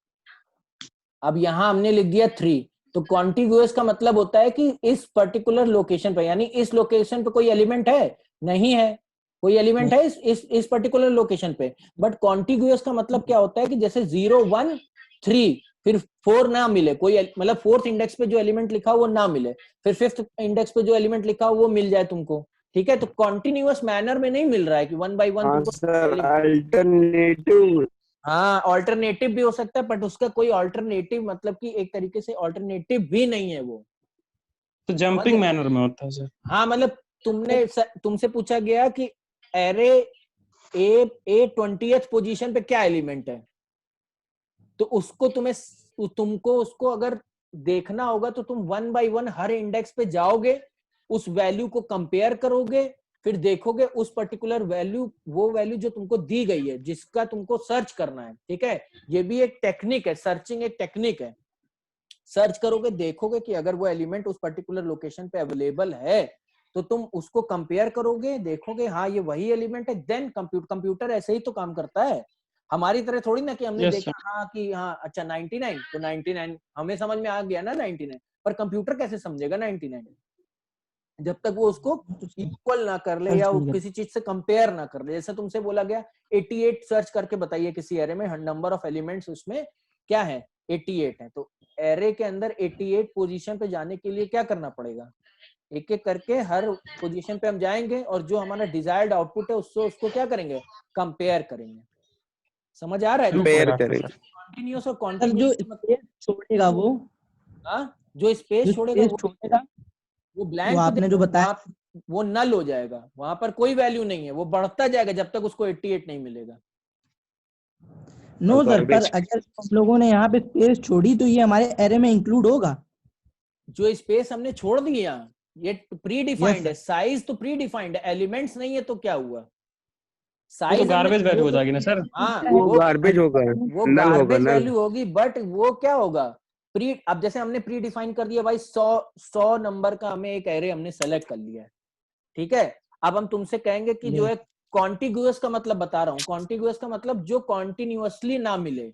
अब यहाँ हमने लिख दिया 3, तो कॉन्टिग्यूअस का मतलब होता है कि इस पर्टिकुलर लोकेशन पे, यानी इस लोकेशन पे कोई एलिमेंट है, नहीं है, कोई एलिमेंट है इस पर्टिकुलर लोकेशन पे। बट कॉन्टिग्यूअस का मतलब क्या होता है कि जैसे 0 1 3 फिर 4 ना मिले, कोई मतलब 4th इंडेक्स पे जो एलिमेंट लिखा हो वो ना मिले, फिर 5th इंडेक्स पे जो एलिमेंट लिखा हो वो मिल जाए तुमको, ठीक है। तो कॉन्टिन्यूअस मैनर में नहीं मिल रहा है कि 1 by 1 तुमको, अल्टरनेटिव, हाँ ऑल्टरनेटिव भी हो सकता है, बट उसका कोई ऑल्टरनेटिव मतलब कि एक तरीके से ऑल्टरनेटिव भी नहीं है वो, तो जंपिंग मैनर में होता है सर। हाँ मतलब तुमसे पूछा गया कि एरे ए 20th पोजीशन पे क्या एलिमेंट है, तो उसको तुमको उसको अगर देखना होगा तो तुम 1 by 1 हर इंडेक्स पे जाओगे, उस वैल्यू को कंपेयर करोगे, फिर देखोगे उस पर्टिकुलर वैल्यू, वो वैल्यू जो तुमको दी गई है जिसका तुमको सर्च करना है, ठीक है। ये भी एक टेक्निक है, सर्चिंग एक टेक्निक है। सर्च करोगे, देखोगे कि अगर वो एलिमेंट उस पर्टिकुलर लोकेशन पे अवेलेबल है तो तुम उसको कंपेयर करोगे, देखोगे हाँ ये वही एलिमेंट है, देन कंप्यूटर ऐसे ही तो काम करता है, हमारी तरह थोड़ी ना कि हमने देखा हाँ कि हाँ अच्छा 99 तो 99 हमें समझ में आ गया ना 99, पर कंप्यूटर कैसे समझेगा 99 जब तक वो उसको इक्वल ना कर ले या किसी चीज से कंपेयर ना कर ले। जैसे तुमसे बोला गया 88 सर्च करके बताइए किसी एरे में, नंबर ऑफ एलिमेंट्स उसमें क्या है 88 है, तो एरे के अंदर 88 पोजीशन पे जाने के लिए क्या करना पड़ेगा, एक एक करके हर पोजीशन पे हम जाएंगे और जो हमारा डिजायर्ड आउटपुट है उसको क्या करेंगे, कंपेयर करेंगे। समझ आ रहा है? कंपेयर करेंगे। कंटिन्यूअस और जो कॉन्टिन्यूअस छोड़ेगा वो, जो स्पेस छोड़ेगा वो ब्लैंक, आपने जो बताया वो नल हो जाएगा, वहां पर कोई वैल्यू नहीं है, वो बढ़ता जाएगा जब तक उसको 88 नहीं मिलेगा। नो सर, पर अगर हम लोगों ने यहाँ पे स्पेस छोड़ी तो ये हमारे एरे में इंक्लूड होगा। जो स्पेस हमने छोड़ दिया ये प्री डिफाइंड है, साइज तो प्री डिफाइंड है, एलिमेंट्स नहीं है तो क्या हुआ, साइज तो गार्बेज वैल्यू हो जाएगी ना सर। हाँ वो गार्बेज होगा, वो गार्बेज वैल्यू होगी, बट वो क्या होगा प्री, अब जैसे हमने प्री डिफाइन कर दिया भाई 100 नंबर का हमें एक एरे हमने सेलेक्ट कर लिया है, ठीक है। अब हम तुमसे कहेंगे कि जो है कॉन्टिग्यूअस का मतलब बता रहा हूं, कॉन्टिग्यूअस का मतलब जो कॉन्टिन्यूअसली ना मिले,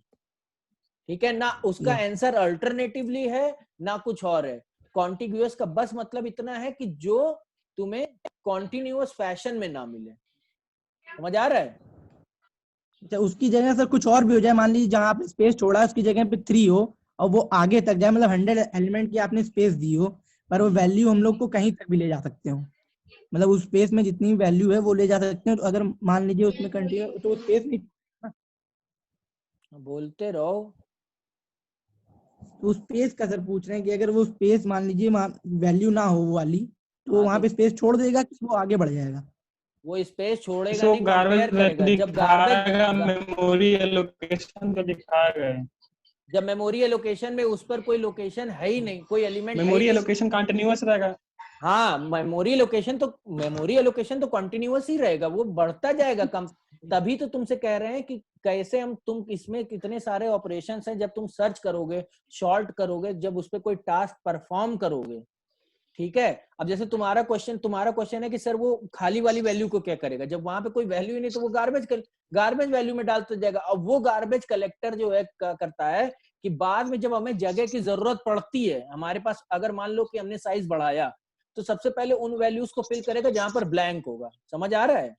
ठीक है ना, उसका आंसर अल्टरनेटिवली है ना कुछ और है। कॉन्टिग्यूअस का बस मतलब इतना है कि जो तुम्हें कॉन्टिन्यूअस फैशन में ना मिले। समझ आ रहा है? उसकी जगह सर कुछ और भी हो जाए, मान लीजिए जहां आपने स्पेस छोड़ा है उसकी जगह पे 3 हो और वो आगे तक जाए, मतलब 100 एलिमेंट की आपने स्पेस दी हो, पर वो वैल्यू हम लोग को कहीं तक भी ले जा सकते हो, मतलब उस स्पेस में जितनी वैल्यू है वो ले जा सकते हैं। तो अगर मान लीजिए उसमें कंटिन्यू, तो स्पेस नहीं, बोलते रहो। तो स्पेस का सर पूछ रहे हैं कि अगर वो स्पेस मान लीजिए वैल्यू ना हो वो वाली, तो वहां पे स्पेस छोड़ देगा कि वो आगे बढ़ जाएगा? वो स्पेस छोड़ेगा नहीं, कंपेयर करेगा। जब गार्बेज मेमोरी एलोकेशन तो दिखाएगा, जब मेमोरी एलोकेशन में उस पर कोई लोकेशन है ही नहीं, कोई एलिमेंट मेमोरी एलोकेशन कंटीन्यूअस रहेगा। हाँ मेमोरी एलोकेशन तो कंटिन्यूअस ही रहेगा, वो बढ़ता जाएगा कम। तभी तो तुमसे कह रहे हैं कि कैसे तुम इसमें कितने सारे ऑपरेशंस हैं, जब तुम सर्च करोगे, शॉर्ट करोगे, जब उस पर कोई टास्क परफॉर्म करोगे, ठीक है। अब जैसे तुम्हारा क्वेश्चन है कि सर वो खाली वाली वैल्यू को क्या करेगा, जब वहां पे कोई वैल्यू ही नहीं तो वो गार्बेज वैल्यू में डालता जाएगा। अब वो गार्बेज कलेक्टर जो है करता है कि बाद में जब हमें जगह की जरूरत पड़ती है हमारे पास, अगर मान लो कि हमने साइज बढ़ाया, तो सबसे पहले उन वैल्यूज को फिल करेगा जहां पर ब्लैंक होगा। समझ आ रहा है?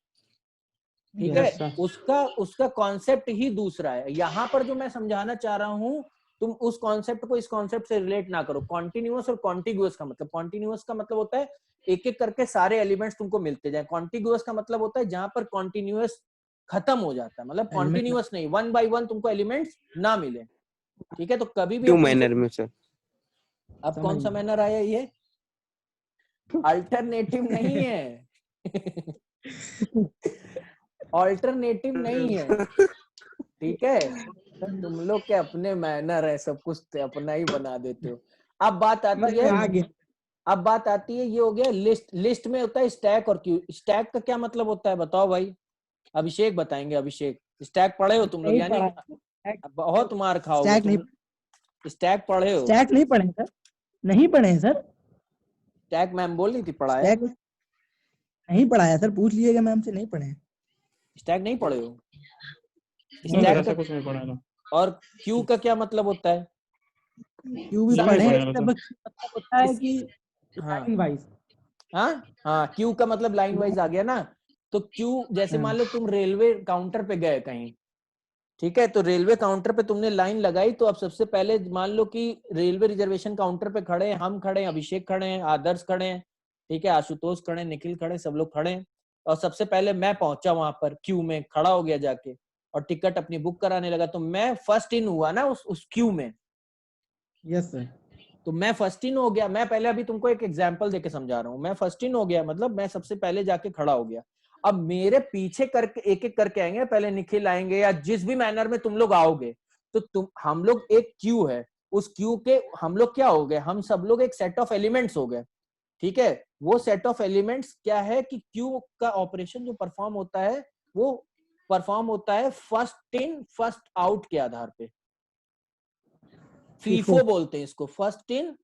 ठीक है। उसका कॉन्सेप्ट ही दूसरा है। यहाँ पर जो मैं समझाना चाह रहा हूँ तुम उस कॉन्सेप्ट को इस कॉन्सेप्ट से रिलेट ना करो। कॉन्टिन्यूअस और कॉन्टिग्यूअस का मतलब, कॉन्टिन्यूअस का मतलब होता है एक एक करके सारे एलिमेंट्स तुमको मिलते जाए। कॉन्टिग्यूअस का मतलब होता है जहां पर कॉन्टिन्यूअस खत्म हो जाता है, मतलब कॉन्टिन्यूअस नहीं, 1 by 1 तुमको एलिमेंट्स ना मिले। ठीक है, तो कभी भी टू अपन मैनर में सर। अब कौन सा मैनर आया ये? अल्टरनेटिव नहीं है ऑल्टरनेटिव नहीं है। ठीक है, तुम लोग के अपने मैनर है, सब कुछ अपना ही बना देते हो। अब बात आती है, अब बात आती है, ये हो गया लिस्ट। लिस्ट में होता है स्टैक और क्यू। स्टैक का क्या मतलब होता है बताओ भाई? अभिषेक बताएंगे। अभिषेक, स्टैक पढ़े हो तुम लोग? यानी बहुत मार खाओगे तुम। स्टैक पढ़े हो? स्टैक नहीं पढ़े सर, नहीं पढ़े हैं सर। स्टैक मैम बोल रही थी पढ़ा है? नहीं पढ़ाया सर, पूछ लीजिएगा मैम से, नहीं पढ़े। स्टैक नहीं पढ़े हो? स्टैक का कुछ नहीं पढ़ा ना। और क्यू का क्या मतलब होता है? क्यू भी पढ़े हैं, मतलब होता है कि लाइन वाइज। हाँ, क्यू का मतलब लाइन वाइज आ गया ना। तो क्यू जैसे मान लो तुम रेलवे काउंटर पे गए कहीं, ठीक है, तो रेलवे काउंटर पे तुमने लाइन लगाई, तो अब सबसे पहले मान लो कि रेलवे रिजर्वेशन काउंटर पे खड़े हैं, हम खड़े हैं, अभिषेक खड़े हैं, आदर्श खड़े हैं, ठीक है, आशुतोष खड़े हैं, निखिल खड़े हैं, सब लोग खड़े हैं। और सबसे पहले मैं पहुंचा वहां पर क्यू में, खड़ा हो गया जाके और टिकट अपनी बुक कराने लगा, तो मैं फर्स्ट इन हुआ ना उस क्यू में। Yes sir. तो मैं फर्स्ट इन हो गया। मैं पहले अभी तुमको एक एग्जांपल देके समझा रहा हूँ। मैं फर्स्ट इन हो गया मतलब मैं सबसे पहले जाके खड़ा हो गया। अब मेरे पीछे करके एक एक करके आएंगे, पहले निखिल आएंगे या जिस भी मैनर में तुम लोग आओगे, तो तुम हम लोग एक क्यू है, उस क्यू के हम लोग क्या हो गए? हम सब लोग एक सेट ऑफ एलिमेंट्स हो गए। ठीक है, वो सेट ऑफ एलिमेंट्स क्या है कि क्यू का ऑपरेशन जो परफॉर्म होता है वो परफॉर्म होता है फर्स्ट इन फर्स्ट आउट के आधार पे। फीफो बोलते हैं इसको, फर्स्ट इन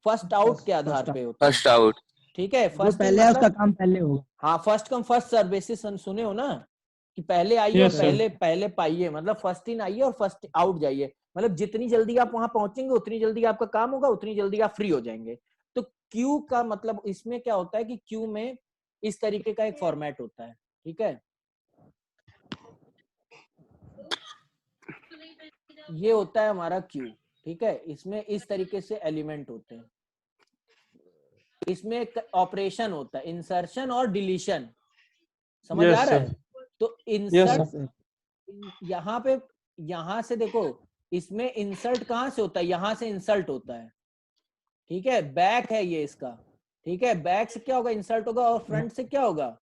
फर्स्ट आउट के आधार पे होता है। First out. ठीक है, फर्स्ट पहले मतलब, उसका काम पहले होगा। हाँ, first come first serve basis सुने हो ना, कि पहले आइए और पहले पाइए, मतलब फर्स्ट इन आइए और फर्स्ट आउट जाइए। मतलब जितनी जल्दी आप वहां पहुंचेंगे उतनी जल्दी आपका काम होगा, उतनी जल्दी आप फ्री हो जाएंगे। तो क्यू का मतलब इसमें क्या होता है कि क्यू में इस तरीके का एक फॉर्मेट होता है। ठीक है, ये होता है हमारा क्यू। ठीक है, इसमें इस तरीके से एलिमेंट होते हैं। इसमें एक ऑपरेशन होता है इंसर्शन और डिलीशन, समझ आ रहा है? तो इंसर्ट यहाँ पे देखो, इसमें इंसर्ट कहाँ से होता है? यहाँ से इंसल्ट होता है। ठीक है, बैक है ये इसका। ठीक है, बैक से क्या होगा? इंसल्ट होगा। और फ्रंट से क्या होगा?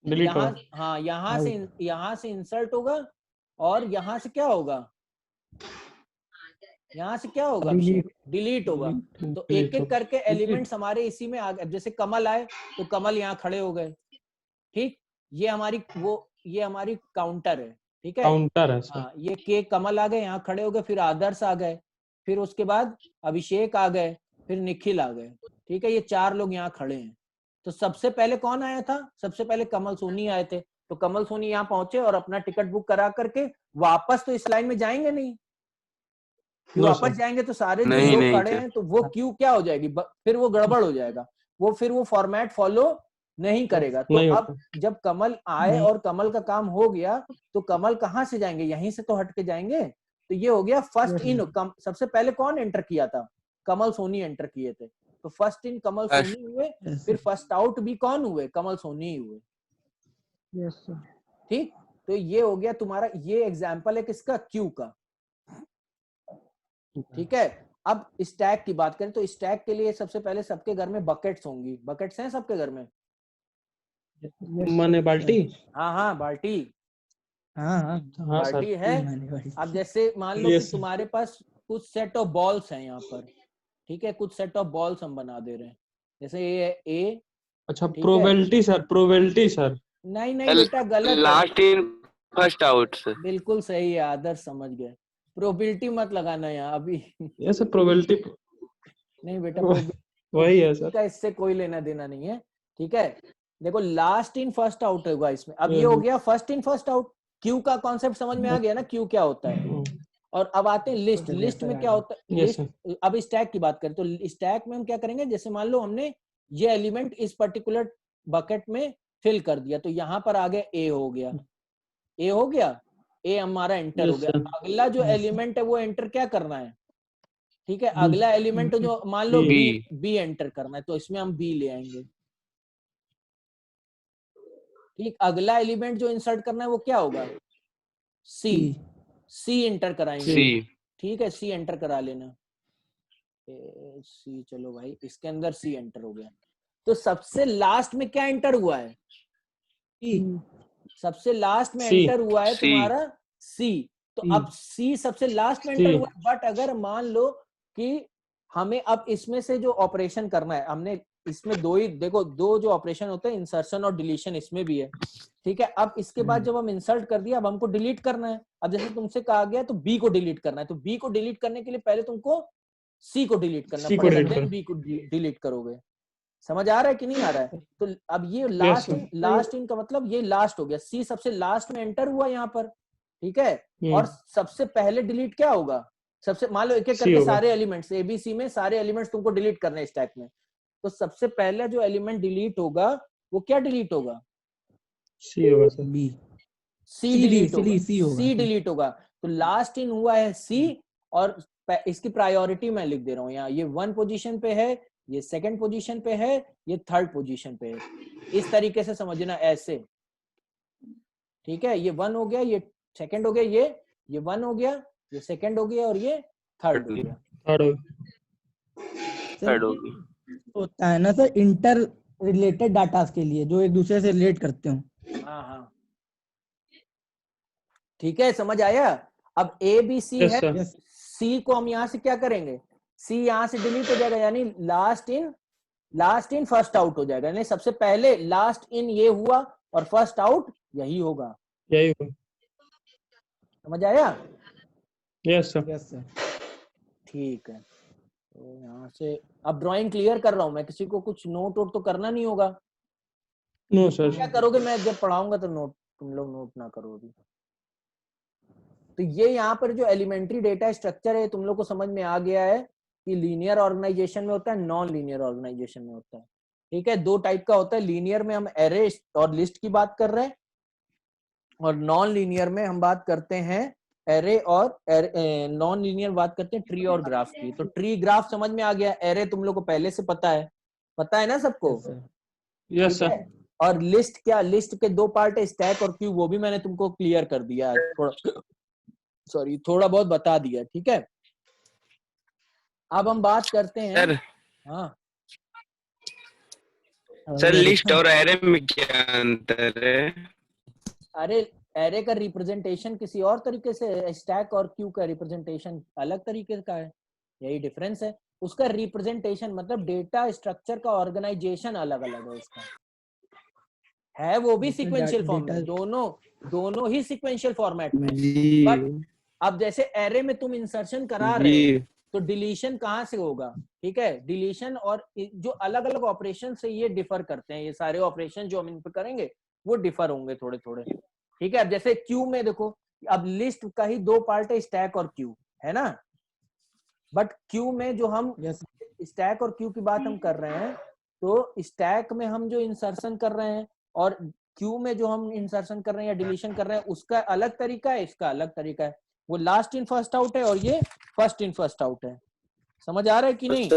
यहाँ से इंसल्ट होगा और यहाँ से क्या होगा? यहाँ से क्या होगा? डिलीट होगा। तो एक एक करके एलिमेंट्स हमारे इसी में आ गए। जैसे कमल आए तो कमल यहाँ खड़े हो गए। ठीक, ये हमारी काउंटर है। ठीक है, काउंटर है सर। हाँ, ये के कमल आ गए, यहाँ खड़े हो गए, फिर आदर्श आ गए, फिर उसके बाद अभिषेक आ गए, फिर निखिल आ गए। ठीक है, ये 4 लोग यहाँ खड़े हैं। तो सबसे पहले कौन आया था? सबसे पहले कमल सोनी आए थे। तो कमल सोनी यहाँ पहुंचे और अपना टिकट बुक करा करके वापस तो इस लाइन में जाएंगे नहीं, वापस जाएंगे तो सारे जो लोग खड़े हैं तो वो क्यू क्या हो जाएगी? फिर वो गड़बड़ हो जाएगा, फिर वो फॉर्मेट फॉलो नहीं करेगा। तो अब जब कमल आए और कमल का काम हो गया, तो कमल कहाँ से जाएंगे? यहीं से तो हट के जाएंगे। तो ये हो गया फर्स्ट इन। सबसे पहले कौन एंटर किया था? कमल सोनी एंटर किए थे। तो फर्स्ट इन कमल सोनी हुए, फिर फर्स्ट आउट भी कौन हुए? कमल सोनी हुए। ठीक, तो ये हो गया तुम्हारा, ये एग्जाम्पल है किसका? क्यू का। ठीक है, अब स्टैक की बात करें तो स्टैक के लिए सबसे पहले सबके घर में बकेट्स होंगी। बकेट्स हैं सबके घर में? माने बाल्टी? हाँ, बाल्टी। हाँ बाल्टी है। अब जैसे मान लो कि तुम्हारे पास कुछ सेट ऑफ बॉल्स हैं यहाँ पर। ठीक है, कुछ सेट ऑफ बॉल्स हम बना दे रहे हैं। जैसे ये ए। अच्छा, प्रोबेबिलिटी सर, प्रोबेबिलिटी सर। नहीं बेटा, गलत है। Last in first out sir. बिल्कुल सही है, आदर्श समझ गए। प्रोबेबिलिटी मत लगाना यहाँ अभी। ये सर प्रोबेबिलिटी नहीं बेटा, वही है सर, का इससे कोई लेना देना नहीं है। ठीक है, देखो लास्ट इन फर्स्ट आउट होगा इसमें। अब ये हो गया first in first out. Q का कॉन्सेप्ट समझ में आ गया ना, क्यू क्या होता है? और अब आते हैं लिस्ट। लिस्ट में क्या होता है? लिस्ट। अब स्टैक की बात करें तो स्टैक में हम क्या करेंगे? जैसे मान लो हमने ये एलिमेंट इस पर्टिकुलर बकेट में फिल कर दिया, तो यहाँ पर आ गया ए हो गया। ए हो गया, ए हमारा एंटर हो Yes, गया। sir. अगला जो Yes, sir. एलिमेंट है वो एंटर क्या करना है, ठीक है, B. अगला एलिमेंट जो मान लो B. बी एंटर करना है, तो इसमें हम बी ले आएंगे। ठीक, अगला एलिमेंट जो इंसर्ट करना है वो क्या होगा, सी, C. सी एंटर कराएंगे। सी। ठीक है, सी एंटर करा लेना, सी, चलो भाई इसके अंदर सी एंटर हो गया। तो सबसे लास्ट में क्या एंटर हुआ है, C. सबसे लास्ट में C. एंटर हुआ है C. तुम्हारा सी। तो C. अब सी सबसे लास्ट में C. एंटर हुआ है, बट अगर मान लो कि हमें अब इसमें से जो ऑपरेशन करना है, हमने इसमें दो ही देखो, दो जो ऑपरेशन होते हैं इंसर्शन और डिलीशन, इसमें भी है। ठीक है, अब इसके बाद जब हम इंसर्ट कर दिया, अब हमको डिलीट करना है। अब जैसे तुमसे कहा गया तो बी को डिलीट करना है, तो बी को डिलीट करने के लिए पहले तुमको सी को डिलीट करना C को पड़ेगा, delete देन करो। बी को डिलीट करोगे। समझ आ रहा है कि नहीं आ रहा है? तो अब ये Yes, sir. लास्ट इन का मतलब ये लास्ट हो गया, सी सबसे लास्ट में एंटर हुआ यहाँ पर। ठीक है, और सबसे पहले डिलीट क्या होगा, सबसे मान लो एक एक C करके होगा। सारे एलिमेंट्स एबीसी में सारे एलिमेंट्स तुमको डिलीट करने हैं स्टैक में। तो सबसे पहले जो एलिमेंट डिलीट होगा वो क्या डिलीट होगा, C होगा सर। B. सी C डिलीट D, होगा, C होगा। सी डिलीट होगा। तो लास्ट इन हुआ है सी, और इसकी प्रायोरिटी मैं लिख दे रहा हूँ यहाँ, ये 1 पोजीशन पे है, ये 2nd पोजीशन पे है, ये 3rd पोजीशन पे है। इस तरीके से समझना ऐसे। ठीक है, ये 1 हो गया, ये 2nd हो गया, ये 1 हो गया, ये 2nd हो गया, और ये 3rd हो गया। थर्ड होगी। होता है ना सर इंटर रिलेटेड डाटा के लिए जो एक दूसरे से रिलेट करते हो। हाँ हाँ, ठीक है, समझ आया। अब ए बी सी Yes, है, sir. Yes. सी को हम यहाँ से क्या करेंगे, सी यहाँ से डिलीट हो जाएगा, यानी लास्ट इन फर्स्ट आउट हो जाएगा, यानी सबसे पहले लास्ट इन ये हुआ और फर्स्ट आउट यही होगा। यही होगा। समझ आया? Yes, sir. Yes, sir. ठीक है, तो यहाँ से अब ड्राइंग क्लियर कर रहा हूँ मैं, किसी को कुछ नोट वोट तो करना नहीं होगा। No, sir. क्या करोगे, मैं जब पढ़ाऊंगा तो नोट, तुम लोग नोट ना करो अभी। तो ये यहाँ पर जो एलिमेंट्री डेटा स्ट्रक्चर है तुम लोग को समझ में आ गया है कि लीनियर ऑर्गेनाइजेशन में होता है, नॉन लीनियर ऑर्गेनाइजेशन में होता है। ठीक है, दो टाइप का होता है, लीनियर में हम एरे और लिस्ट की बात कर रहे हैं, और नॉन लीनियर में हम बात करते हैं एरे और नॉन लीनियर बात करते हैं ट्री और ग्राफ की। तो ट्री ग्राफ समझ में आ गया, एरे तुम लोग को पहले से पता है ना सबको? Yes, sir. Yes, ठीक sir. है? और लिस्ट क्या, लिस्ट के दो पार्ट है, स्टैक और क्यू, वो भी मैंने तुमको क्लियर कर दिया है, थोड़ा बहुत बता दिया। ठीक है, अब हम बात करते हैं। सर हाँ सर लिस्ट और एरे में क्या अंतर है? अरे एरे का रिप्रेजेंटेशन किसी और तरीके से है, स्टैक और क्यू का रिप्रेजेंटेशन अलग तरीके का है, यही डिफरेंस है। उसका रिप्रेजेंटेशन मतलब डेटा स्ट्रक्चर का ऑर्गेनाइजेशन अलग अलग है, उसका है वो भी सीक्वेंशियल फॉर्म में, दोनों ही सीक्वेंशियल फॉर्मेट में। बट अब जैसे एरे में तुम इंसर्शन करा रहे हो तो डिलीशन कहाँ से होगा? ठीक है, डिलीशन और जो अलग अलग ऑपरेशन से ये डिफर करते हैं, ये सारे ऑपरेशन जो हम इन पे करेंगे वो डिफर होंगे थोड़े थोड़े। ठीक है, अब जैसे क्यू में देखो, अब लिस्ट का ही दो पार्ट है, स्टैक और क्यू, है ना? बट क्यू में जो हम स्टैक और क्यू की बात हम कर रहे हैं, तो स्टैक में हम जो इंसर्शन कर रहे हैं और क्यू में जो हम इंसर्शन कर रहे हैं या डिलीशन कर रहे हैं, उसका अलग तरीका है, इसका अलग तरीका है। वो लास्ट इन फर्स्ट आउट है और ये फर्स्ट इन फर्स्ट आउट है। समझ आ रहा है कि नहीं?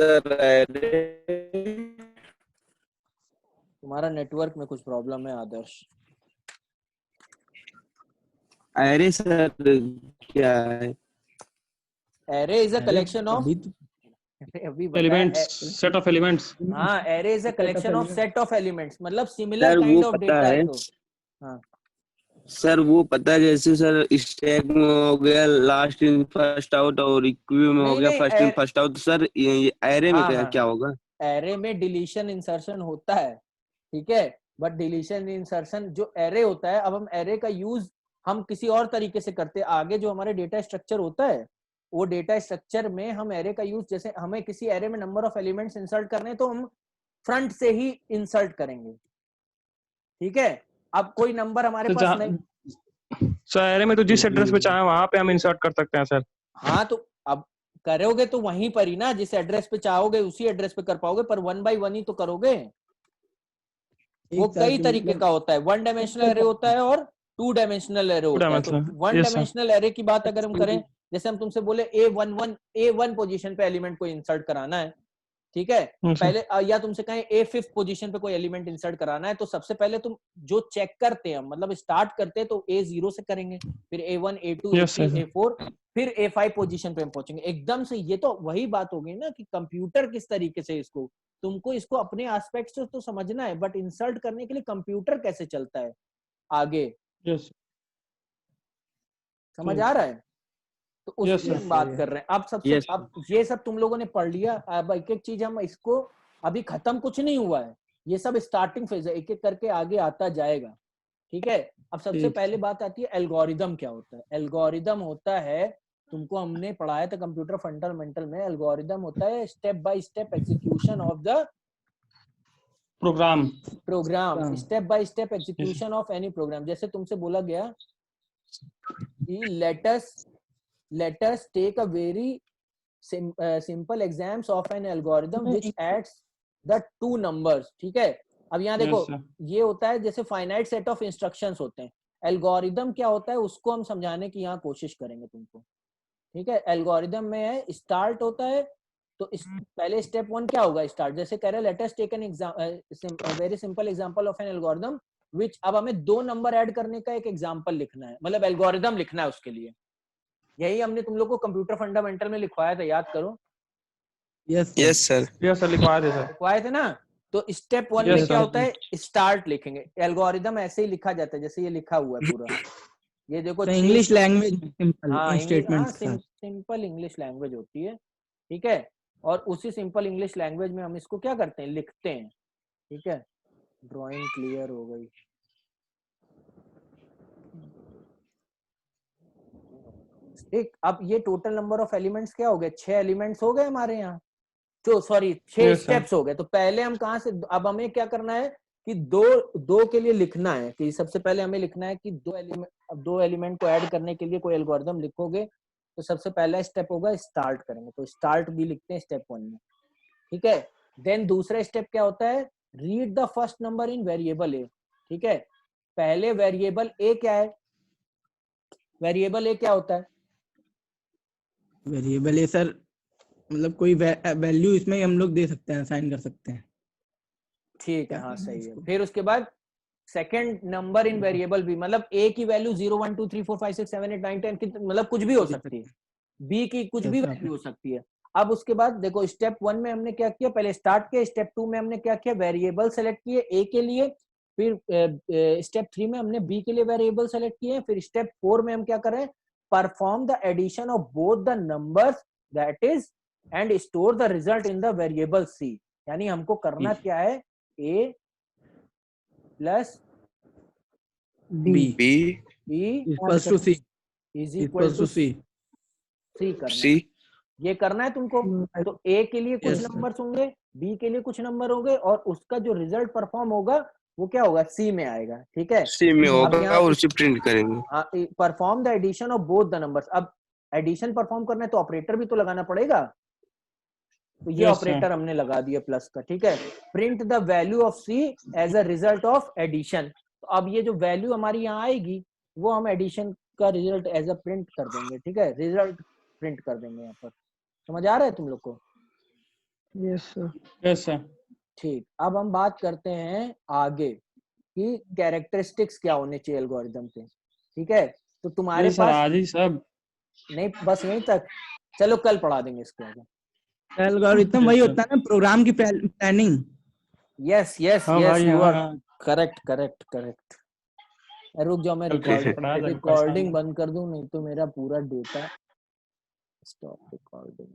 तुम्हारा नेटवर्क में कुछ प्रॉब्लम है आदर्श। एरे सर क्या है? Array is a collection of Elements, set of elements. हाँ, array is a collection of set of elements, मतलब सिमिलर सर काइंड वो ऑफ पता डेटा है, तो। हाँ सर वो पता है, जैसे सर स्टैक में हो गया लास्ट इन फर्स्ट आउट और क्यू में हो नहीं गया नहीं, first in first out. Sir ये एरे में हाँ क्या हाँ, क्या होगा? एरे में डिलीशन इंसर्शन होता है, ठीक है, बट डिलीशन इंसर्शन जो एरे होता है, अब हम एरे का यूज हम किसी और तरीके से करते हैं। आगे जो हमारे डेटा स्ट्रक्चर होता है, वो डेटा स्ट्रक्चर में हम एरे का यूज, जैसे हमें किसी एरे में नंबर ऑफ एलिमेंट्स इंसर्ट करने हैं तो हम फ्रंट से ही इंसर्ट करेंगे। ठीक है, अब कोई नंबर हमारे पास नहीं, सर एरे में तो जिस एड्रेस पे चाहे वहां पे हम इंसर्ट कर सकते हैं सर। हाँ तो अब करोगे तो वहीं पर ही ना, जिस एड्रेस पे चाहोगे उसी एड्रेस पे कर पाओगे, पर 1 by 1 ही तो करोगे। वो कई तरीके का होता है, 1 डायमेंशनल एरे होता है और 2 डायमेंशनल एरे होता है। तो 1 डायमेंशनल एरे की बात अगर हम करें, जैसे हम तुमसे बोले A1 पोजीशन पे एलिमेंट को इंसर्ट कराना है, ठीक है, पहले या तुमसे कहें A5 पोजीशन पे कोई एलिमेंट इंसर्ट कराना है, तो सबसे पहले तुम जो चेक करते हैं, मतलब स्टार्ट करते हैं तो A0 से करेंगे, फिर A1 A2 A3 A4, फिर A5 पोजीशन पे हम पहुंचेंगे एकदम से। ये तो वही बात हो गई ना कि कंप्यूटर किस तरीके से इसको, तुमको इसको अपने एस्पेक्ट से तो समझना है, बट इंसर्ट करने के लिए कंप्यूटर कैसे चलता है आगे, समझ आ रहा है? तो उसकी हम बात कर रहे हैं। अब सबसे अब ये सब तुम लोगों ने पढ़ लिया, अब एक एक चीज हम इसको, अभी खत्म कुछ नहीं हुआ है, ये सब स्टार्टिंग फेज है, एक एक करके आगे आता जाएगा, ठीक है। अब सबसे पहले बात आती है एल्गोरिदम क्या होता है। एल्गोरिदम होता है, तुमको हमने पढ़ाया था कंप्यूटर फंडामेंटल में, एल्गोरिदम होता है step by step execution of the program, step by step execution of any program. जैसे तुमसे बोला गया कि let us take a very simple examples of an algorithm which adds the 2 numbers, ठीक है। अब यहाँ देखो ये होता है जैसे फाइनाइट सेट ऑफ इंस्ट्रक्शंस होते हैं, एल्गोरिदम क्या होता है उसको हम समझाने की यहाँ कोशिश करेंगे तुमको, ठीक है। एल्गोरिदम में है स्टार्ट होता है, तो पहले स्टेप 1 क्या होगा, स्टार्ट। जैसे कह रहे हैं let us take an very simple example of an algorithm which, अब हमें 2 नंबर ऐड करने का एक एग्जांपल लिखना है, मतलब एल्गोरिदम लिखना है उसके लिए। यही हमने तुम लोग को कंप्यूटर फंडामेंटल में लिखवाया था, याद करो। यस सर लिखवाए थे ना। तो स्टेप 1 में क्या होता है, स्टार्ट लिखेंगे। एल्गोरिदम ऐसे ही लिखा जाता है जैसे ये लिखा हुआ है पूरा, ये देखो English language simple English language होती है, ठीक है। और उसी सिंपल इंग्लिश लैंग्वेज में हम इसको क्या करते हैं, लिखते हैं, ठीक है। ड्राइंग क्लियर हो गई। एक अब ये टोटल नंबर ऑफ एलिमेंट्स क्या हो गए, 6 एलिमेंट्स हो गए हमारे यहाँ, तो सॉरी 6 स्टेप्स हो गए। तो पहले हम कहाँ से, अब हमें क्या करना है कि दो के लिए लिखना है, कि सबसे पहले हमें लिखना है कि 2 एलिमेंट को ऐड करने के लिए कोई एल्गोरिदम लिखोगे, तो सबसे पहला स्टेप होगा स्टार्ट करेंगे, तो स्टार्ट भी लिखते हैं स्टेप 1 में, ठीक है। देन दूसरा स्टेप क्या होता है, read the first number in variable A, ठीक है। पहले वेरिएबल ए क्या है, वेरिएबल ए क्या होता है, वेरिएबल ए सर मतलब कोई वैल्यू इसमें हम लोग दे सकते हैं, असाइन कर सकते हैं, ठीक है, हाँ सही है। फिर उसके बाद सेकंड नंबर इन वेरिएबल बी, मतलब ए की वैल्यू 0 1 2 3 4 5 6 7 8 9 10 की मतलब कुछ भी हो सकती है, बी की कुछ भी वैल्यू हो सकती है। अब उसके बाद देखो स्टेप 1 में हमने क्या किया, पहले स्टार्ट किया, स्टेप 2 में हमने क्या किया, वेरिएबल सेलेक्ट किए ए के लिए, फिर स्टेप 3 में हमने बी के लिए वेरिएबल सेलेक्ट किए, फिर स्टेप 4 में हम क्या कर रहे हैं, perform the addition of both the numbers that is and store the result in the variable C. यानी हमको करना क्या है, A plus B equals to C is equal to C करना है, ये करना है तुमको। तो ए के लिए कुछ नंबर्स होंगे, बी के लिए कुछ नंबर होंगे, और उसका जो रिजल्ट परफॉर्म होगा वो क्या होगा, सी में आएगा, ठीक है। सी में होगा और उसे प्रिंट करेंगे। Perform the addition of both the numbers. अब एडिशन परफॉर्म करना है तो ऑपरेटर भी तो लगाना पड़ेगा, तो ये ऑपरेटर हमने लगा दिया प्लस का, ठीक है। Print the value of C as a result of addition. तो अब ये जो वैल्यू हमारी यहाँ आएगी वो हम एडिशन का रिजल्ट एज अ प्रिंट कर देंगे, ठीक है, रिजल्ट प्रिंट कर देंगे यहाँ पर। समझ आ रहा है तुम लोग को? Yes sir. ठीक, अब हम बात करते हैं आगे कि कैरेक्टरिस्टिक्स क्या होने चाहिए एल्गोरिदम के, ठीक है। तो तुम्हारे पास आज ही सब नहीं, बस यहीं तक, चलो कल पढ़ा देंगे इसके आगे। एल्गोरिथम वही होता है ना, प्रोग्राम की planning. Yes yes yes, you are correct. रुक जाओ, मैं रिकॉर्डिंग बंद कर दूं, नहीं तो मेरा पूरा डेटा स्टॉप रिकॉर्डिंग।